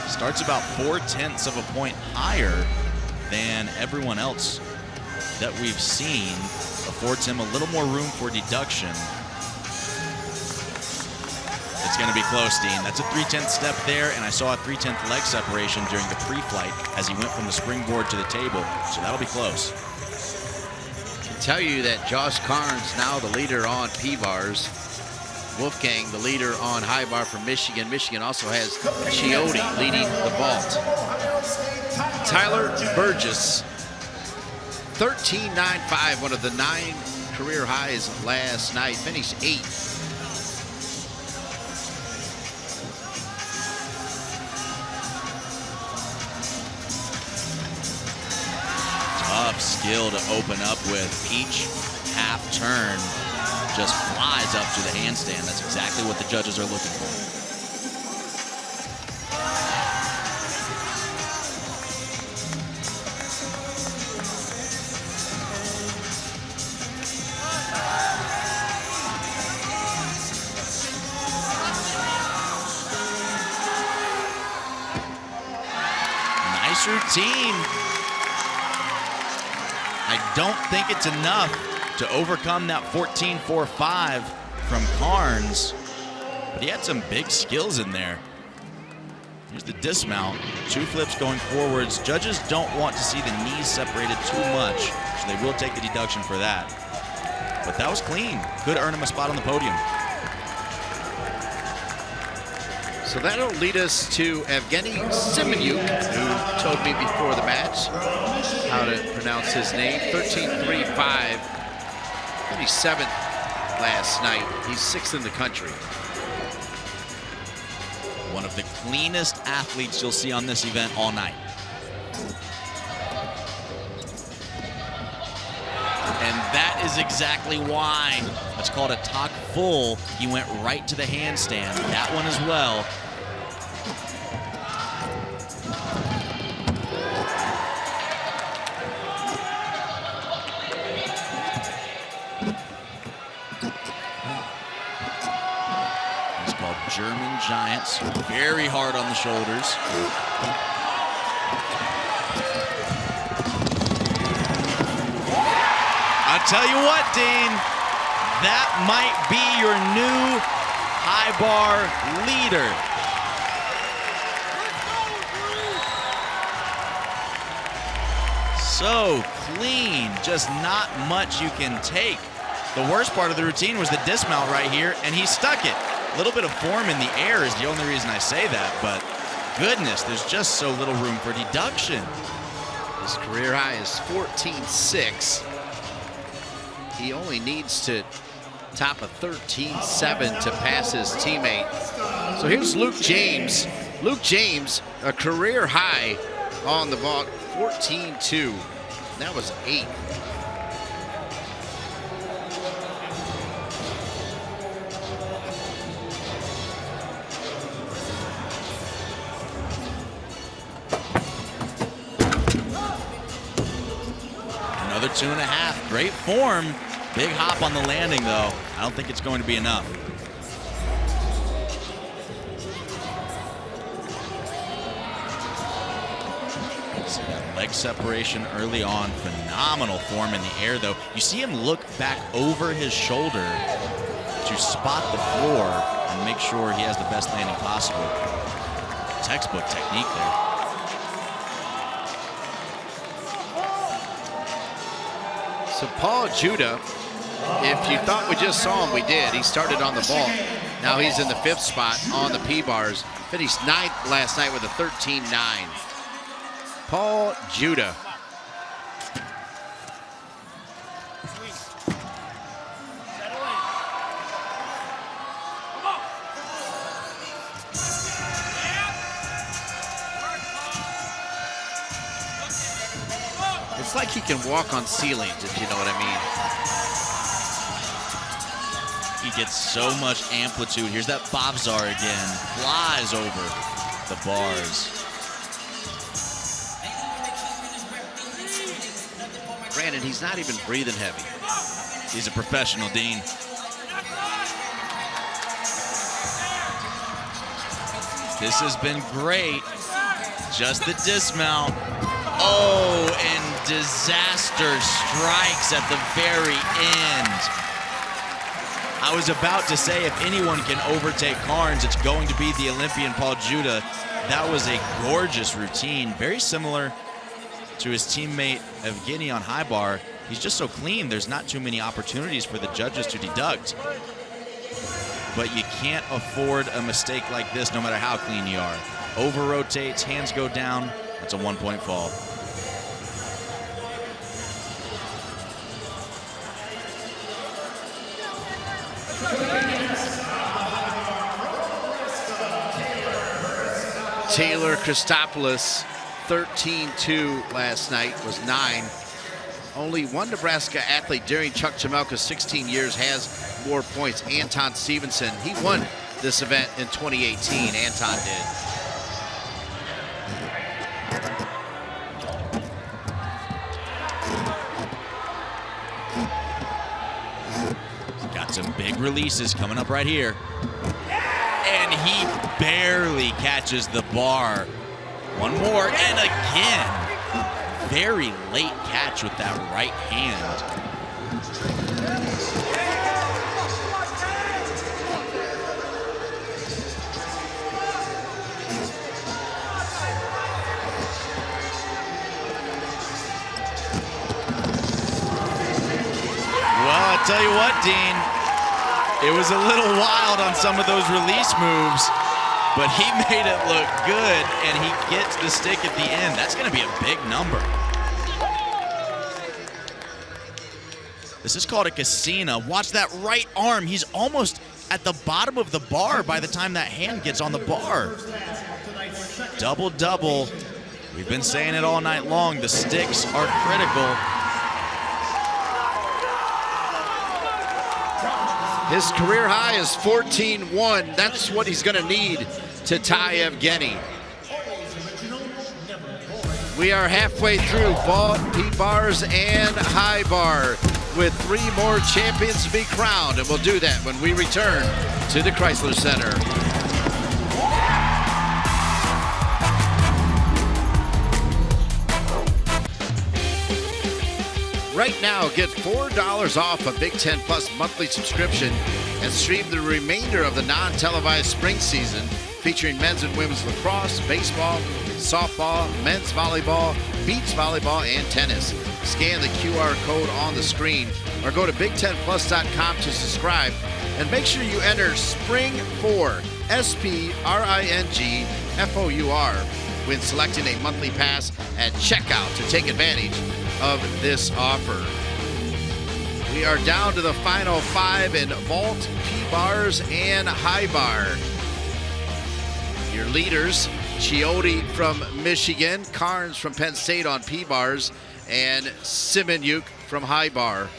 Starts about 4/10 of a point higher than everyone else that we've seen. Affords him a little more room for deduction. It's going to be close, Dean. That's a 3/10 step there, and I saw a 3/10 leg separation during the pre-flight as he went from the springboard to the table, so that'll be close. Tell you that Josh Carnes now the leader on P-bars. Wolfgang the leader on high bar for Michigan. Michigan also has Chiotti leading the vault. Tyler Burgess, 13.95, one of the 9 career highs last night. Finished 8th. Tough skill to open up with. Each half turn just flies up to the handstand. That's exactly what the judges are looking for. Nice routine. I don't think it's enough to overcome that 14.45 from Carnes, but he had some big skills in there. Here's the dismount, 2 flips going forwards. Judges don't want to see the knees separated too much, so they will take the deduction for that. But that was clean. Could earn him a spot on the podium. So that'll lead us to Evgeny Semyuk, who told me before the match how to pronounce his name. 13.35 Finished 7th last night. He's 6th in the country. One of the cleanest athletes you'll see on this event all night. And that is exactly why it's called a talk full. He went right to the handstand. That one as well. It's called German Giants. Very hard on the shoulders. I'll tell you what, Dean, that might be your new high bar leader. So clean, just not much you can take. The worst part of the routine was the dismount right here, and he stuck it. A little bit of form in the air is the only reason I say that, but goodness, there's just so little room for deduction. His career high is 14.6. He only needs to top a 13.7 to pass his teammate. So here's Luke James. Luke James, a career high on the vault, 14.2. That was 8. Another 2.5. Great form. Big hop on the landing, though. I don't think it's going to be enough. See that leg separation early on. Phenomenal form in the air, though. You see him look back over his shoulder to spot the floor and make sure he has the best landing possible. Textbook technique there. So Paul Judah, if you thought we just saw him, we did. He started on the vault. Now he's in the 5th spot on the P-bars. Finished 9th last night with a 13.9. Paul Judah. It's like he can walk on ceilings, if you know what I mean. He gets so much amplitude. Here's that Bobzar again. Flies over the bars. Granted, he's not even breathing heavy. He's a professional, Dean. This has been great. Just the dismount. Oh, and disaster strikes at the very end. I was about to say if anyone can overtake Carnes, it's going to be the Olympian Paul Judah. That was a gorgeous routine, very similar to his teammate Evgeny on high bar. He's just so clean, there's not too many opportunities for the judges to deduct. But you can't afford a mistake like this no matter how clean you are. Over rotates, hands go down, that's a 1-point fall. Taylor Christopoulos, 13.2 last night, was 9. Only one Nebraska athlete during Chuck Jamelka's 16 years has more points. Anton Stevenson, he won this event in 2018. Anton did. Got some big releases coming up right here. And he barely catches the bar. One more, and again, very late catch with that right hand. Well, I tell you what, Dean, it was a little wild on some of those release moves, but he made it look good, and he gets the stick at the end. That's going to be a big number. This is called a casino. Watch that right arm. He's almost at the bottom of the bar by the time that hand gets on the bar. Double-double. We've been saying it all night long. The sticks are critical. His career high is 14-1. That's what he's going to need to tie Evgeny. We are halfway through vault, P-bars, and high bar with 3 more champions to be crowned, and we'll do that when we return to the Chrysler Center. Right now, get $4 off a Big Ten Plus monthly subscription and stream the remainder of the non-televised spring season featuring men's and women's lacrosse, baseball, softball, men's volleyball, beach volleyball, and tennis. Scan the QR code on the screen or go to Big10Plus.com to subscribe and make sure you enter SPRING4, SPRINGFOUR, when selecting a monthly pass at checkout to take advantage of this offer. We are down to the final 5 in vault, P-bars, and high bar. Your leaders, Chiotti from Michigan, Carnes from Penn State on P-bars, and Simonyuk from high bar.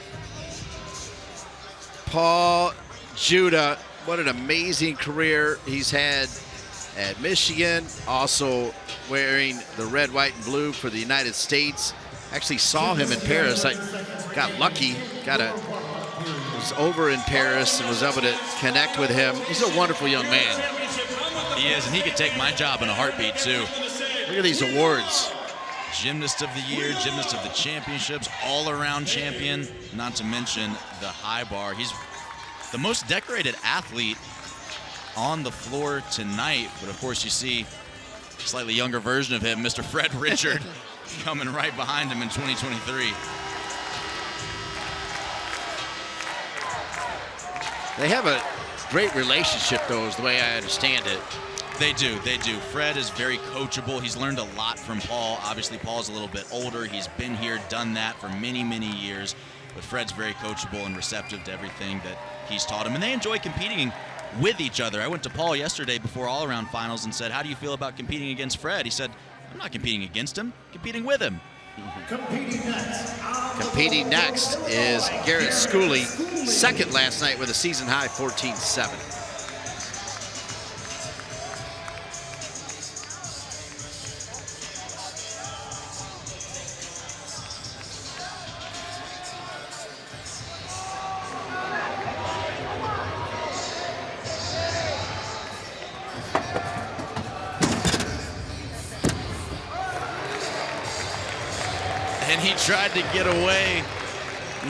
Paul Judah, what an amazing career he's had at Michigan, also wearing the red, white, and blue for the United States. Actually saw him in Paris. I got lucky, was over in Paris and was able to connect with him. He's a wonderful young man. He is, and he could take my job in a heartbeat, too. Look at these awards. Gymnast of the Year, Gymnast of the Championships, all-around champion, not to mention the high bar. He's the most decorated athlete on the floor tonight, but of course you see a slightly younger version of him, Mr. Fred Richard, coming right behind him in 2023. They have a great relationship, though, is the way I understand it. They do. Fred is very coachable. He's learned a lot from Paul. Obviously, Paul's a little bit older. He's been here, done that for many, many years. But Fred's very coachable and receptive to everything that he's taught him. And they enjoy competing with each other. I went to Paul yesterday before all-around finals and said, how do you feel about competing against Fred? He said, I'm not competing against him, competing with him. Competing next is Garrett Schooley, second last night with a season-high 14-7. And he tried to get away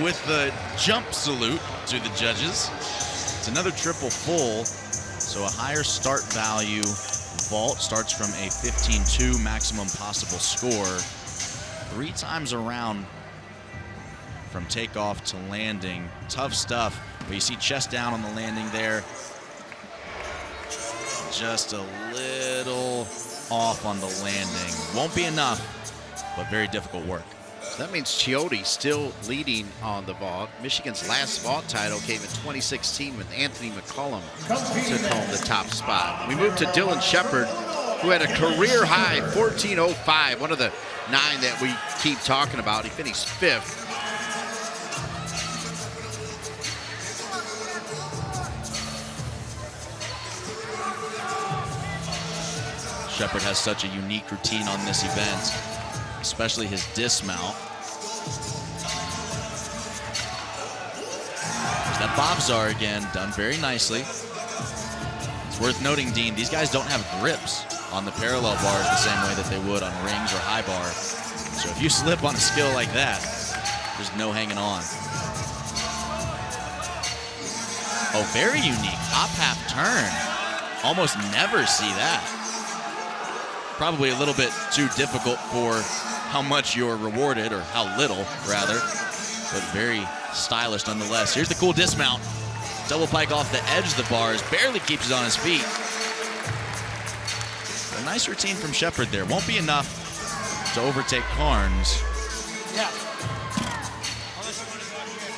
with the jump salute to the judges. It's another triple full, so a higher start value. Vault starts from a 15-2 maximum possible score. 3 times around from takeoff to landing. Tough stuff, but you see chest down on the landing there. Just a little off on the landing. Won't be enough, but very difficult work. So that means Chiotti still leading on the vault. Michigan's last vault title came in 2016 when Anthony McCullum took home the top spot. We move to Dylan Shepard, who had a career high 14.05, one of the 9 that we keep talking about. He finished 5th. Shepard has such a unique routine on this event, especially his dismount. There's that Bobzar again, done very nicely. It's worth noting, Dean, these guys don't have grips on the parallel bars the same way that they would on rings or high bar. So if you slip on a skill like that, there's no hanging on. Oh, very unique, hop half turn. Almost never see that. Probably a little bit too difficult for how much you're rewarded, or how little, rather, but very stylish nonetheless. Here's the cool dismount. Double pike off the edge of the bars, barely keeps it on his feet. A nice routine from Shepard there. Won't be enough to overtake Carnes. Yeah.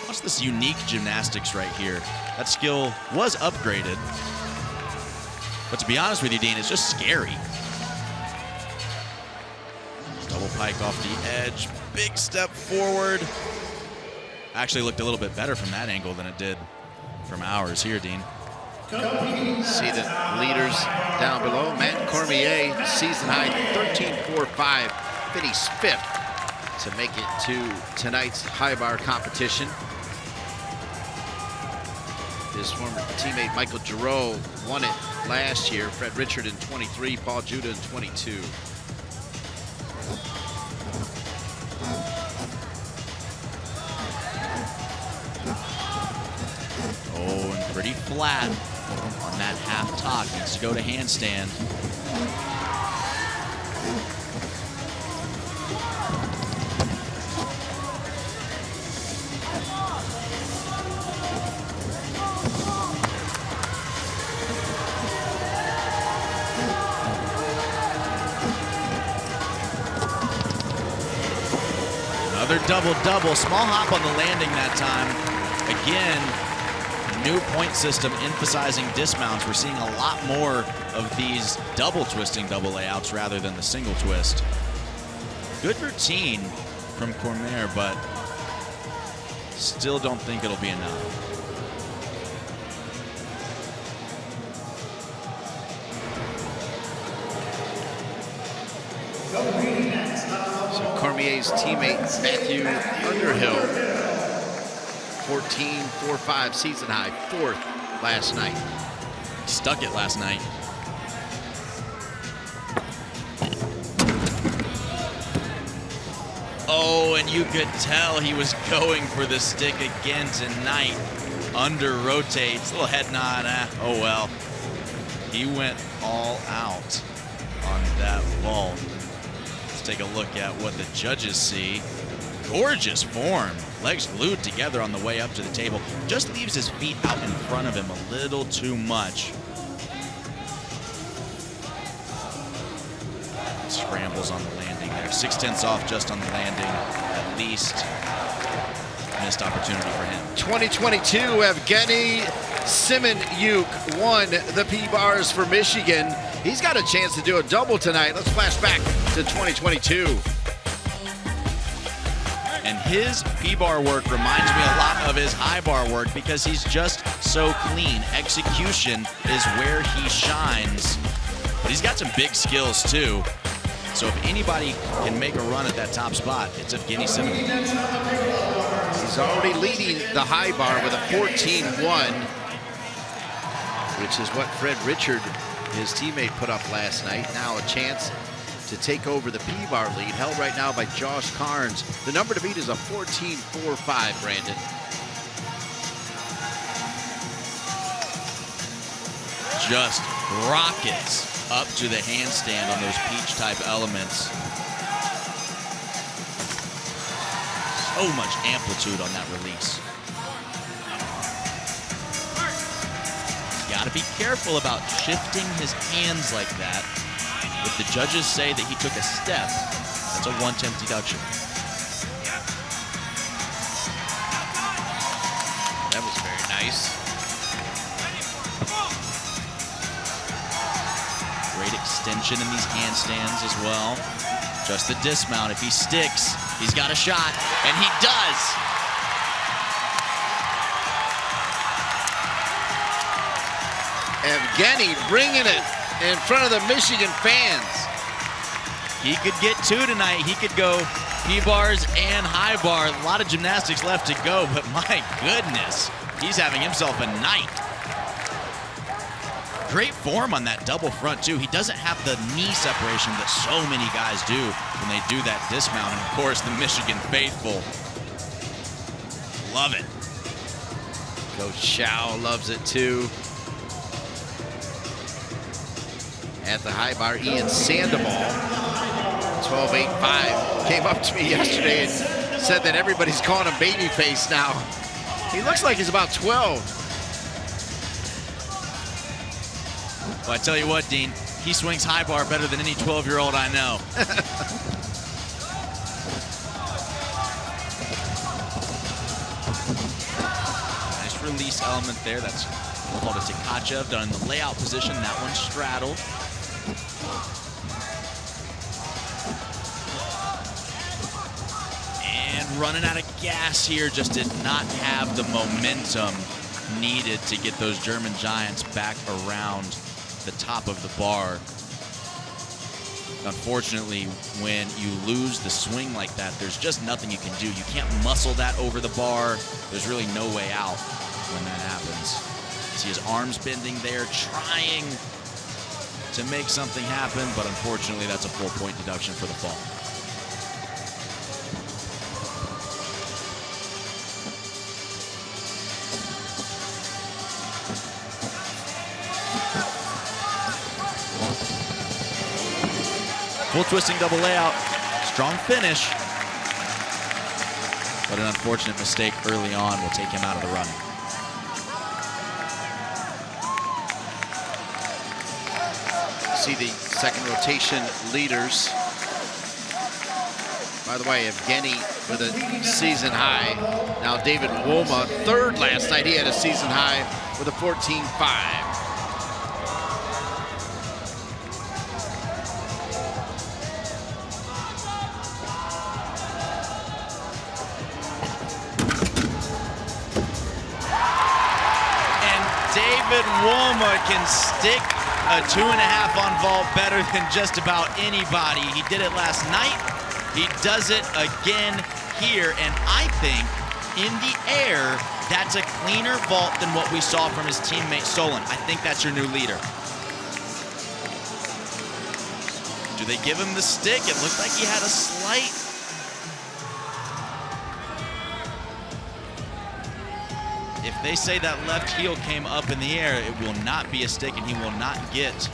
Watch this unique gymnastics right here. That skill was upgraded. But to be honest with you, Dean, it's just scary. Double pike off the edge. Big step forward. Actually looked a little bit better from that angle than it did from ours here, Dean. See the leaders down below. Matt Cormier, season high 13.45, finished 5th to make it to tonight's high bar competition. His former teammate Michael Giroux won it last year. Fred Richard in 23, Paul Judah in 22. Oh, and pretty flat on that half tock. Needs to go to handstand. Another double-double. Small hop on the landing that time. Again, new point system emphasizing dismounts. We're seeing a lot more of these double twisting double layouts rather than the single twist. Good routine from Cormier, but still don't think it'll be enough. So Cormier's teammate Matthew Underhill, 14.45 season high, 4th last night. Stuck it last night. Oh, and you could tell he was going for the stick again tonight. Under rotates, little head nod, oh well. He went all out on that vault. Let's take a look at what the judges see. Gorgeous form. Legs glued together on the way up to the table. Just leaves his feet out in front of him a little too much. Scrambles on the landing there. 6/10 off just on the landing. At least missed opportunity for him. 2022, Evgeny Semyonyuk won the P-Bars for Michigan. He's got a chance to do a double tonight. Let's flash back to 2022. And his P-bar work reminds me a lot of his high bar work because he's just so clean. Execution is where he shines. But he's got some big skills too. So if anybody can make a run at that top spot, it's Evgeny Semyonyuk. He's already leading the high bar with a 14-1, which is what Fred Richard, his teammate, put up last night. Now a chance to take over the P-bar lead, held right now by Josh Carnes. The number to beat is a 14.45, Brandon. Just rockets up to the handstand on those peach-type elements. So much amplitude on that release. Got to be careful about shifting his hands like that. If the judges say that he took a step, that's a 1/10 deduction. That was very nice. Great extension in these handstands as well. Just the dismount. If he sticks, he's got a shot, and he does. Evgeny bringing it in front of the Michigan fans. He could get 2 tonight. He could go P-bars and high bar. A lot of gymnastics left to go, but my goodness, he's having himself a night. Great form on that double front, too. He doesn't have the knee separation that so many guys do when they do that dismount. And, of course, the Michigan faithful love it. Coach Shao loves it, too. At the high bar, Ian Sandoval, 12.85, came up to me yesterday and said that everybody's calling him babyface now. He looks like he's about 12. Well, I tell you what, Dean, he swings high bar better than any 12-year-old I know. release element there. That's called a Tkachev, done in the layout position. That one straddled. And running out of gas here, just did not have the momentum needed to get those German Giants back around the top of the bar. Unfortunately, when you lose the swing like that, there's just nothing you can do. You can't muscle that over the bar. There's really no way out when that happens. See his arms bending there, trying to make something happen, but unfortunately that's a 4-point deduction for the fall. Full twisting double layout, strong finish, but an unfortunate mistake early on will take him out of the running. See the second rotation leaders. By the way, Evgeny with a season high. Now David Woma, third last night. He had a season high with a 14.5. David Woma can stick a 2.5 on vault better than just about anybody. He did it last night. He does it again here. And I think in the air, that's a cleaner vault than what we saw from his teammate Solon. I think that's your new leader. Do they give him the stick? It looked like he had a slight... If they say that left heel came up in the air, it will not be a stick and he will not get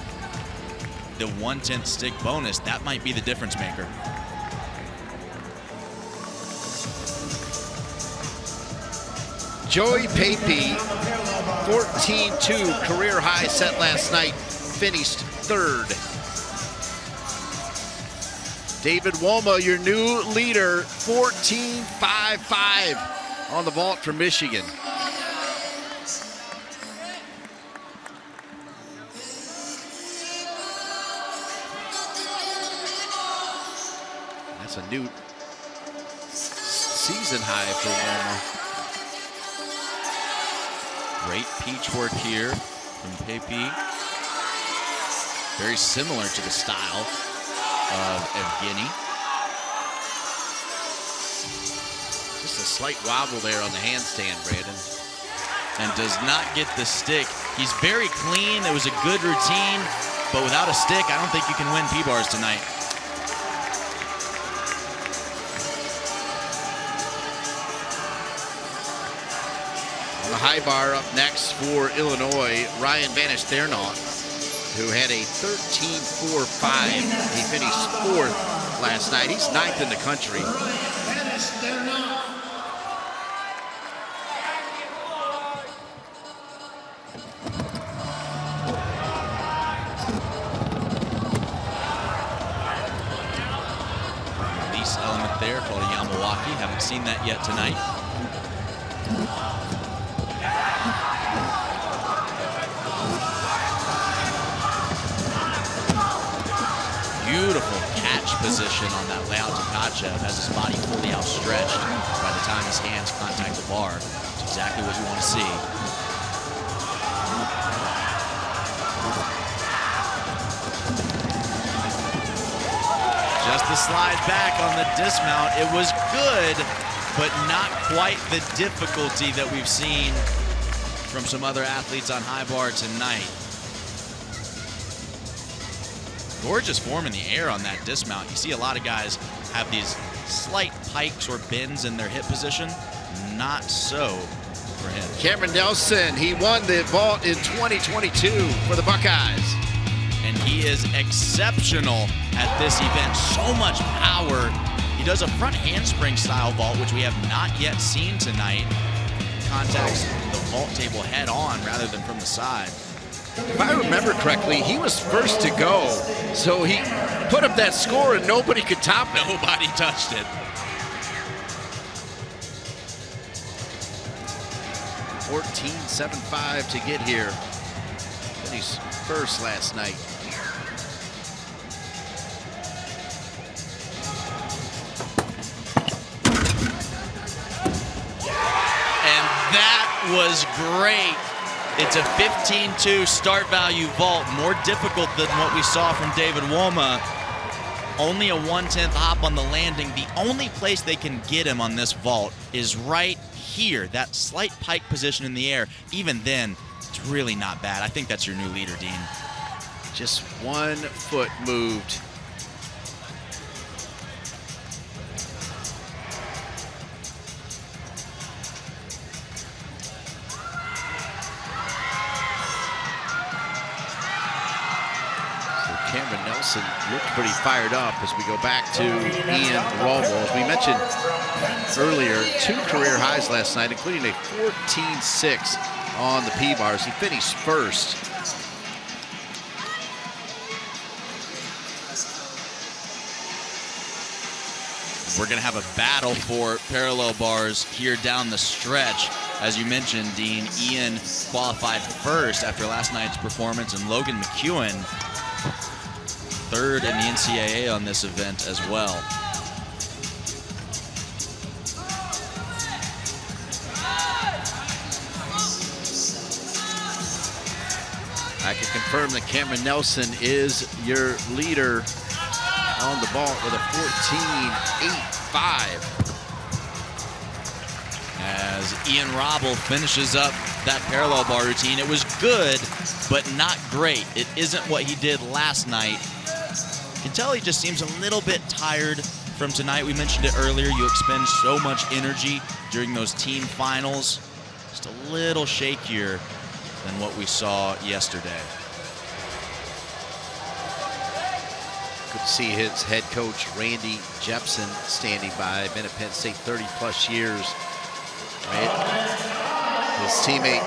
the 1/10 stick bonus. That might be the difference maker. Joey Pape, 14-2 career high set last night, finished third. David Woma, your new leader, 14.55 on the vault from Michigan. That's a new season high for Woma. Great peach work here from Pepe. Very similar to the style of Evgeny. Just a slight wobble there on the handstand, Brandon. And does not get the stick. He's very clean. It was a good routine, but without a stick, I don't think you can win P-bars tonight. On the high bar up next for Illinois, Ryan Vanish Thernot, who had a 13.45. He finished fourth last night. He's ninth in the country. Release element there called a Yamawaki. Haven't seen that yet tonight. Beautiful catch position on that layout. Tkachev has his body fully outstretched by the time his hands contact the bar. It's exactly what you want to see. Just the slide back on the dismount. It was good, but not quite the difficulty that we've seen from some other athletes on high bar tonight. Gorgeous form in the air on that dismount. You see a lot of guys have these slight pikes or bends in their hip position. Not so for him. Cameron Nelson, he won the vault in 2022 for the Buckeyes. And he is exceptional at this event. So much power. He does a front handspring style vault, which we have not yet seen tonight. Contacts the vault table head on rather than from the side. If I remember correctly, he was first to go. So he put up that score and nobody could top it. Nobody touched it. 14.75 to get here. Finished first last night. That was great. It's a 15-2 start value vault, more difficult than what we saw from David Woma. Only a 1/10 hop on the landing. The only place they can get him on this vault is right here, that slight pike position in the air. Even then, it's really not bad. I think that's your new leader, Dean. Just 1 foot moved. Cameron Nelson looked pretty fired up as we go back to Ian Ralwell. As we mentioned earlier, 2 career highs last night, including a 14.6 on the P-bars. He finished first. We're going to have a battle for parallel bars here down the stretch. As you mentioned, Dean, Ian qualified first after last night's performance, and Logan McEwen third in the NCAA on this event as well. I can confirm that Cameron Nelson is your leader on the vault with a 14.85. As Ian Robble finishes up that parallel bar routine. It was good, but not great. It isn't what he did last night. You can tell he just seems a little bit tired from tonight. We mentioned it earlier. You expend so much energy during those team finals. Just a little shakier than what we saw yesterday. Good to see his head coach, Randy Jepson, standing by. Been at Penn State 30-plus years. Right? His teammate,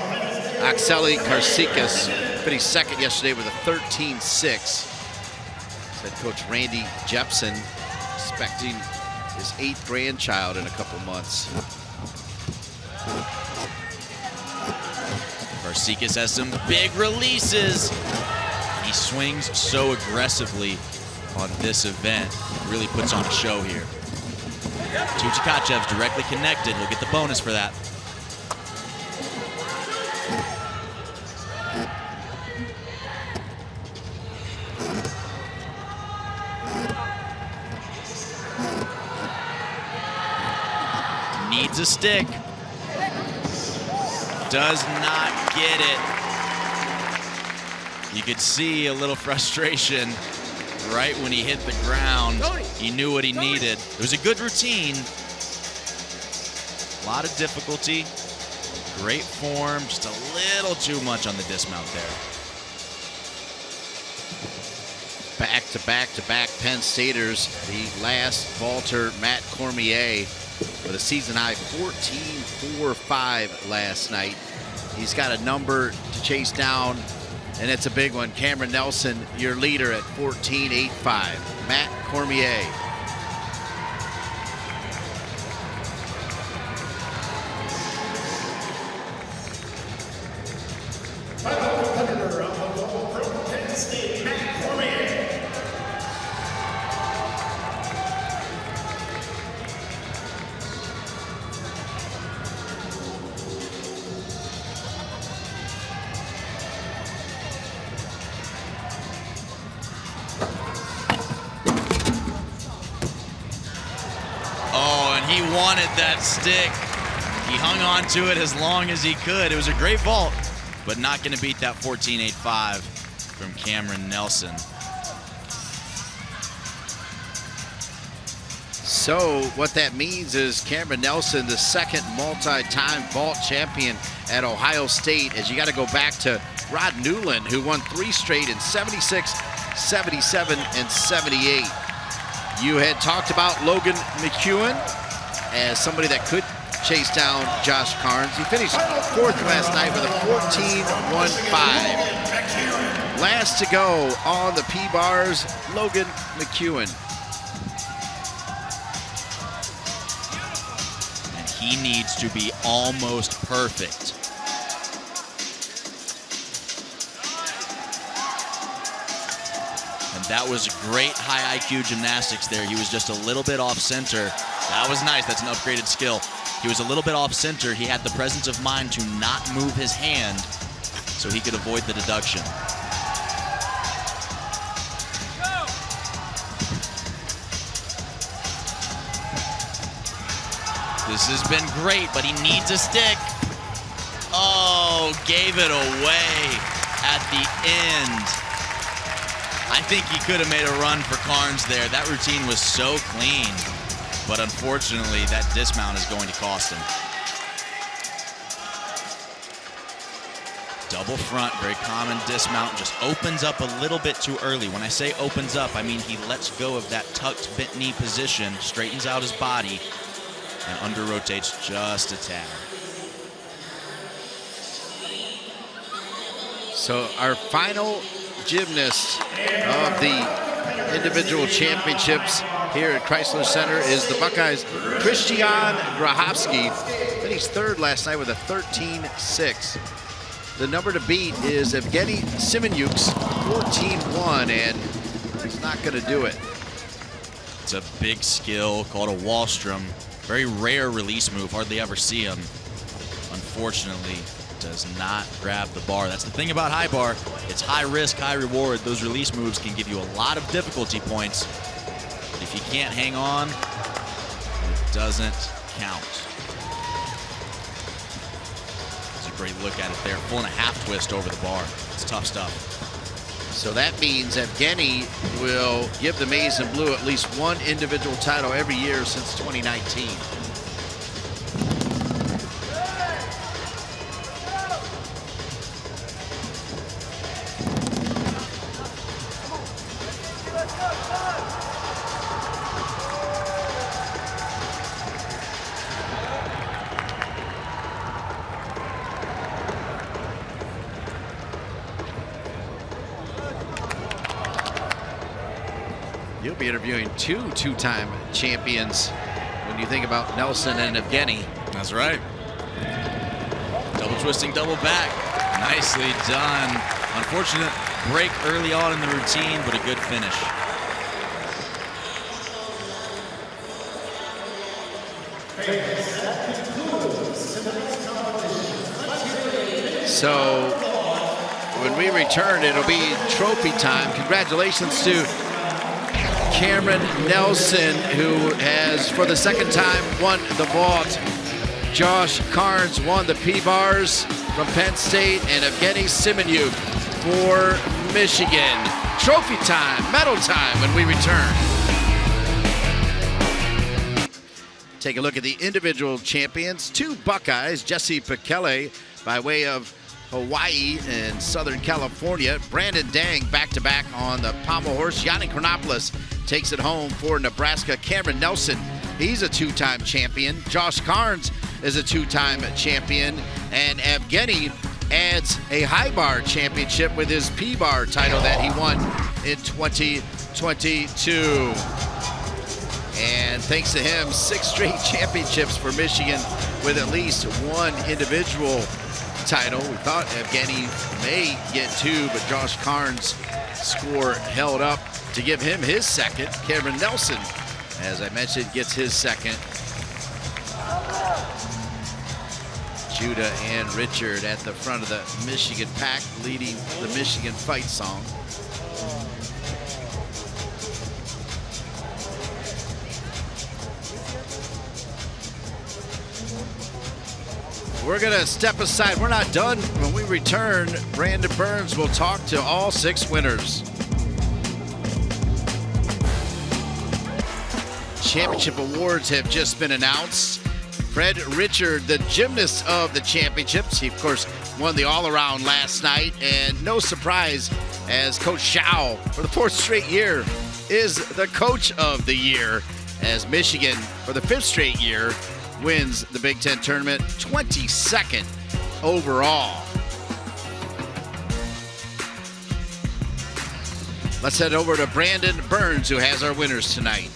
Akseli Karsikas, finished second yesterday with a 13.6. Head coach Randy Jepson expecting his 8th grandchild in a couple months. Karsikas has some big releases. He swings so aggressively on this event. Really puts on a show here. Two Tkachevs directly connected. He'll get the bonus for that. Needs a stick. Does not get it. You could see a little frustration right when he hit the ground. He knew what he needed. It was a good routine. A lot of difficulty. Great form. Just a little too much on the dismount there. Back-to-back-to-back Penn Staters. The last vaulter, Matt Cormier, with a season high 14.45 last night. He's got a number to chase down, and it's a big one. Cameron Nelson, your leader at 14.85. Matt Cormier. Competitor of the gold from Penn State, Matt Cormier. He wanted that stick. He hung on to it as long as he could. It was a great vault, but not going to beat that 14.85 from Cameron Nelson. So what that means is Cameron Nelson, the second multi-time vault champion at Ohio State, as you got to go back to Rod Newland, who won 3 straight in 76, 77, and 78. You had talked about Logan McEwen as somebody that could chase down Josh Carnes. He finished 4th last night with a 14.15. Last to go on the P-bars, Logan McEwen. And he needs to be almost perfect That was great high IQ gymnastics there. He was just a little bit off center. That was nice. That's an upgraded skill. He was a little bit off center. He had the presence of mind to not move his hand so he could avoid the deduction. This has been great, but he needs a stick. Oh, gave it away at the end. I think he could have made a run for Carnes there. That routine was so clean, but unfortunately, that dismount is going to cost him. Double front, very common dismount, just opens up a little bit too early. When I say opens up, I mean he lets go of that tucked bent knee position, straightens out his body, and under rotates just a tad. So our final gymnast of the individual championships here at Chrysler Center is the Buckeyes' Christian Grahowski. Finished third last night with a 13.6. The number to beat is Evgeny Semyuk's 14.1, and he's not going to do it. It's a big skill called a Wallstrom. Very rare release move, hardly ever see him. Unfortunately, does not grab the bar. That's the thing about high bar. It's high risk, high reward. Those release moves can give you a lot of difficulty points. But if you can't hang on, it doesn't count. It's a great look at it there. 4.5 twist over the bar. It's tough stuff. So that means Evgeny will give the Maize and Blue at least one individual title every year since 2019. You'll be interviewing two-time champions when you think about Nelson and Evgeny. That's right. Double twisting, double back. Nicely done. Unfortunate break early on in the routine, but a good finish. So when we return, it'll be trophy time. Congratulations to Cameron Nelson, who has, for the second time, won the vault. Josh Carnes won the P-Bars from Penn State, and Evgeny Semyuk for Michigan. Trophy time, medal time when we return. Take a look at the individual champions. Two Buckeyes, Jesse Pekele by way of Hawaii and Southern California. Brandon Dang back-to-back on the Pommel horse. Yanni Chronopoulos takes it home for Nebraska. Cameron Nelson, he's a two-time champion. Josh Carnes is a two-time champion. And Evgeny adds a high bar championship with his P-Bar title that he won in 2022. And thanks to him, 6 straight championships for Michigan with at least one individual title. We thought Evgeny may get 2, but Josh Carnes' score held up to give him his second. Cameron Nelson, as I mentioned, gets his second. Judah and Richard at the front of the Michigan pack, leading the Michigan fight song. We're going to step aside. We're not done. When we return, Brandon Burns will talk to all 6 winners. Championship awards have just been announced. Fred Richard, the gymnast of the championships. He, of course, won the all-around last night. And no surprise, as Coach Shao, for the 4th straight year, is the coach of the year, as Michigan, for the 5th straight year, wins the Big Ten tournament, 22nd overall. Let's head over to Brandon Burns, who has our winners tonight.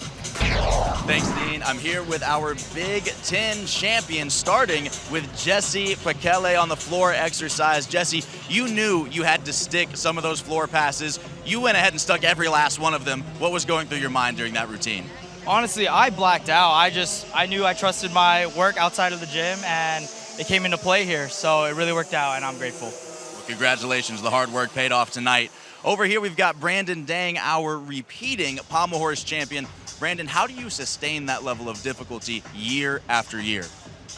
Thanks, Dean. I'm here with our Big Ten champion, starting with Jesse Pekele on the floor exercise. Jesse, you knew you had to stick some of those floor passes. You went ahead and stuck every last one of them. What was going through your mind during that routine? Honestly, I blacked out. I knew I trusted my work outside of the gym, and it came into play here. So it really worked out, and I'm grateful. Well, congratulations. The hard work paid off tonight. Over here, we've got Brandon Dang, our repeating Pommel horse champion. Brandon, how do you sustain that level of difficulty year after year?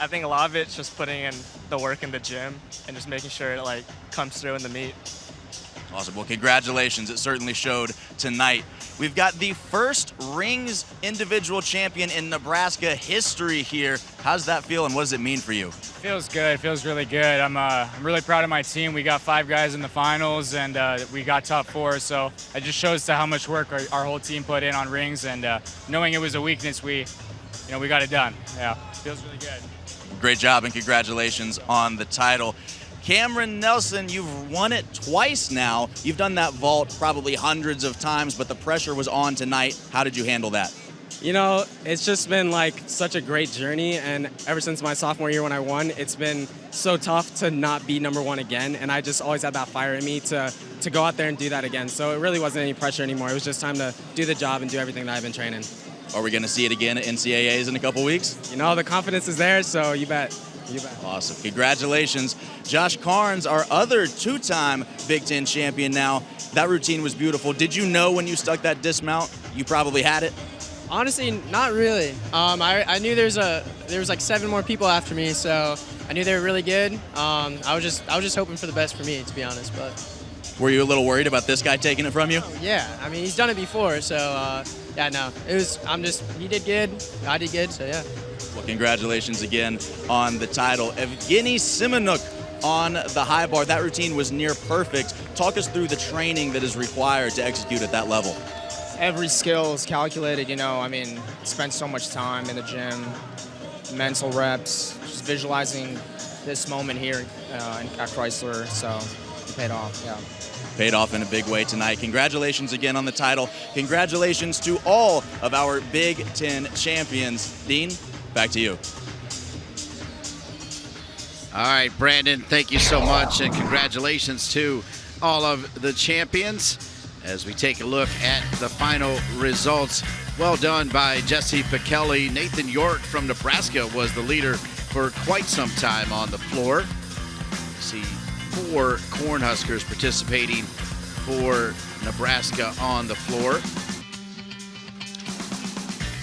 I think a lot of it's just putting in the work in the gym and just making sure it comes through in the meet. Awesome. Well, congratulations. It certainly showed tonight. We've got the first rings individual champion in Nebraska history here. How's that feel, and what does it mean for you? Feels good. It feels really good. I'm really proud of my team. We got 5 guys in the finals, and we got top 4. So it just shows to how much work our whole team put in on rings, and knowing it was a weakness, we got it done. Yeah, feels really good. Great job, and congratulations on the title. Cameron Nelson, you've won it twice now. You've done that vault probably hundreds of times, but the pressure was on tonight. How did you handle that? You know, it's just been such a great journey, and ever since my sophomore year when I won, it's been so tough to not be number 1 again, and I just always had that fire in me to go out there and do that again. So it really wasn't any pressure anymore. It was just time to do the job and do everything that I've been training. Are we going to see it again at NCAAs in a couple weeks? You know, the confidence is there, so you bet. You bet. Awesome. Congratulations. Josh Carnes, our other 2-time Big Ten champion now. That routine was beautiful. Did you know when you stuck that dismount, you probably had it? Honestly, not really. I knew there was 7 more people after me, so I knew they were really good. I was just hoping for the best for me, to be honest. But were you a little worried about this guy taking it from you? Yeah, I mean, he's done it before, so yeah, no. He did good, I did good, so yeah. Well, congratulations again on the title. Evgeny Simonuk on the high bar. That routine was near perfect. Talk us through the training that is required to execute at that level. Every skill is calculated, spent so much time in the gym, mental reps, just visualizing this moment here at Chrysler, so it paid off, yeah. Paid off in a big way tonight. Congratulations again on the title. Congratulations to all of our Big Ten champions. Dean, back to you. All right, Brandon, thank you so much, and congratulations to all of the champions. As we take a look at the final results, well done by Jesse Pekele. Nathan York from Nebraska was the leader for quite some time on the floor. See 4 Cornhuskers participating for Nebraska on the floor.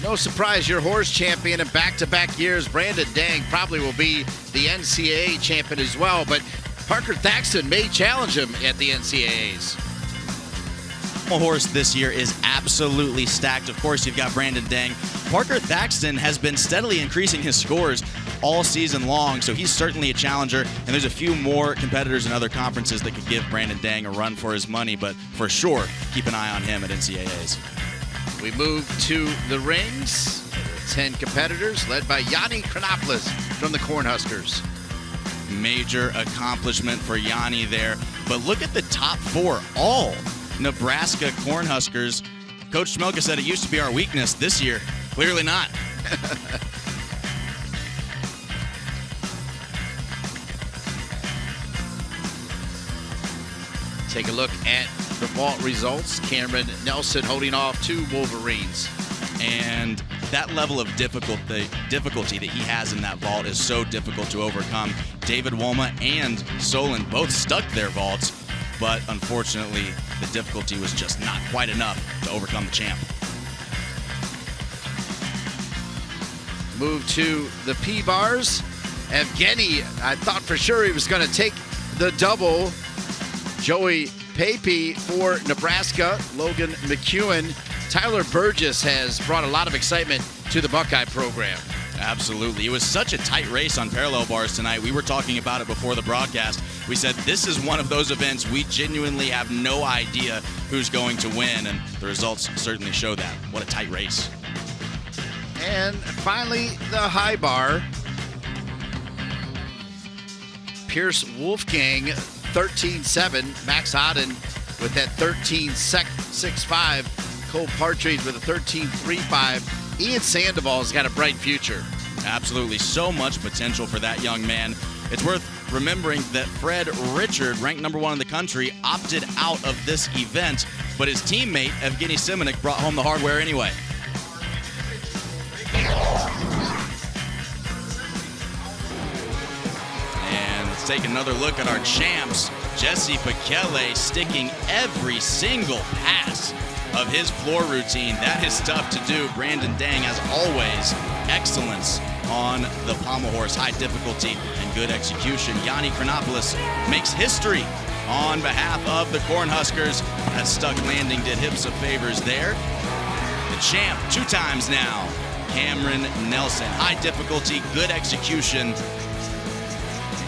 No surprise, your horse champion in back-to-back years, Brandon Dang, probably will be the NCAA champion as well, but Parker Thaxton may challenge him at the NCAAs. Horse this year is absolutely stacked. Of course, you've got Brandon Dang. Parker Thaxton has been steadily increasing his scores all season long, so he's certainly a challenger, and there's a few more competitors in other conferences that could give Brandon Dang a run for his money, but for sure, keep an eye on him at NCAAs. We move to the rings. 10 competitors led by Yanni Chronopoulos from the Cornhuskers. Major accomplishment for Yanni there, but look at the top 4, all Nebraska Cornhuskers. Coach Schmelka said it used to be our weakness. This year, clearly not. Take a look at the vault results. Cameron Nelson holding off 2 Wolverines. And that level of difficulty that he has in that vault is so difficult to overcome. David Woma and Solon both stuck their vaults, but unfortunately, the difficulty was just not quite enough to overcome the champ. Move to the P-bars. Evgeny, I thought for sure he was going to take the double. Joey Pape for Nebraska. Logan McEwen. Tyler Burgess has brought a lot of excitement to the Buckeye program. Absolutely. It was such a tight race on parallel bars tonight. We were talking about it before the broadcast. We said this is one of those events we genuinely have no idea who's going to win, and the results certainly show that. What a tight race. And finally, the high bar. Pierce Wolfgang, 13-7. Max Odden with that 13-6-5. Cole Partridge with a 13-3-5. Ian Sandoval's got a bright future. Absolutely, so much potential for that young man. It's worth remembering that Fred Richard, ranked #1 in the country, opted out of this event, but his teammate Evgeny Simonik brought home the hardware anyway. And let's take another look at our champs. Jesse Bekele sticking every single pass of his floor routine. That is tough to do. Brandon Dang, as always, excellence on the pommel horse, high difficulty and good execution. Yanni Chronopoulos makes history on behalf of the Cornhuskers. That stuck landing did him some favors there. The champ 2 times now, Cameron Nelson. High difficulty, good execution.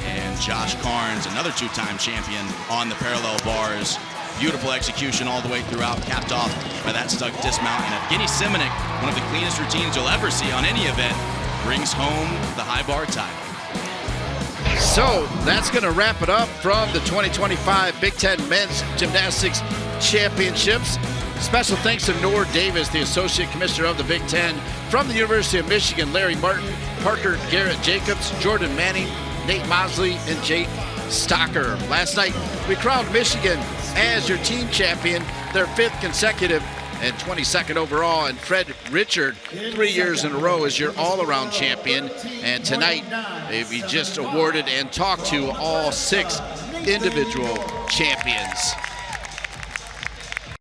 And Josh Carnes, another 2-time champion on the parallel bars. Beautiful execution all the way throughout, capped off by that stuck dismount. And Evgeny Simonik, one of the cleanest routines you'll ever see on any event, brings home the high bar title. So that's going to wrap it up from the 2025 Big Ten Men's Gymnastics Championships. Special thanks to Nor Davis, the Associate Commissioner of the Big Ten. From the University of Michigan, Larry Martin, Parker Garrett Jacobs, Jordan Manning, Nate Mosley, and Jake Stocker. Last night, we crowned Michigan as your team champion, their 5th consecutive and 22nd overall, and Fred Richard 3 years in a row as your all-around champion. And tonight, we just awarded and talked to all 6 individual champions.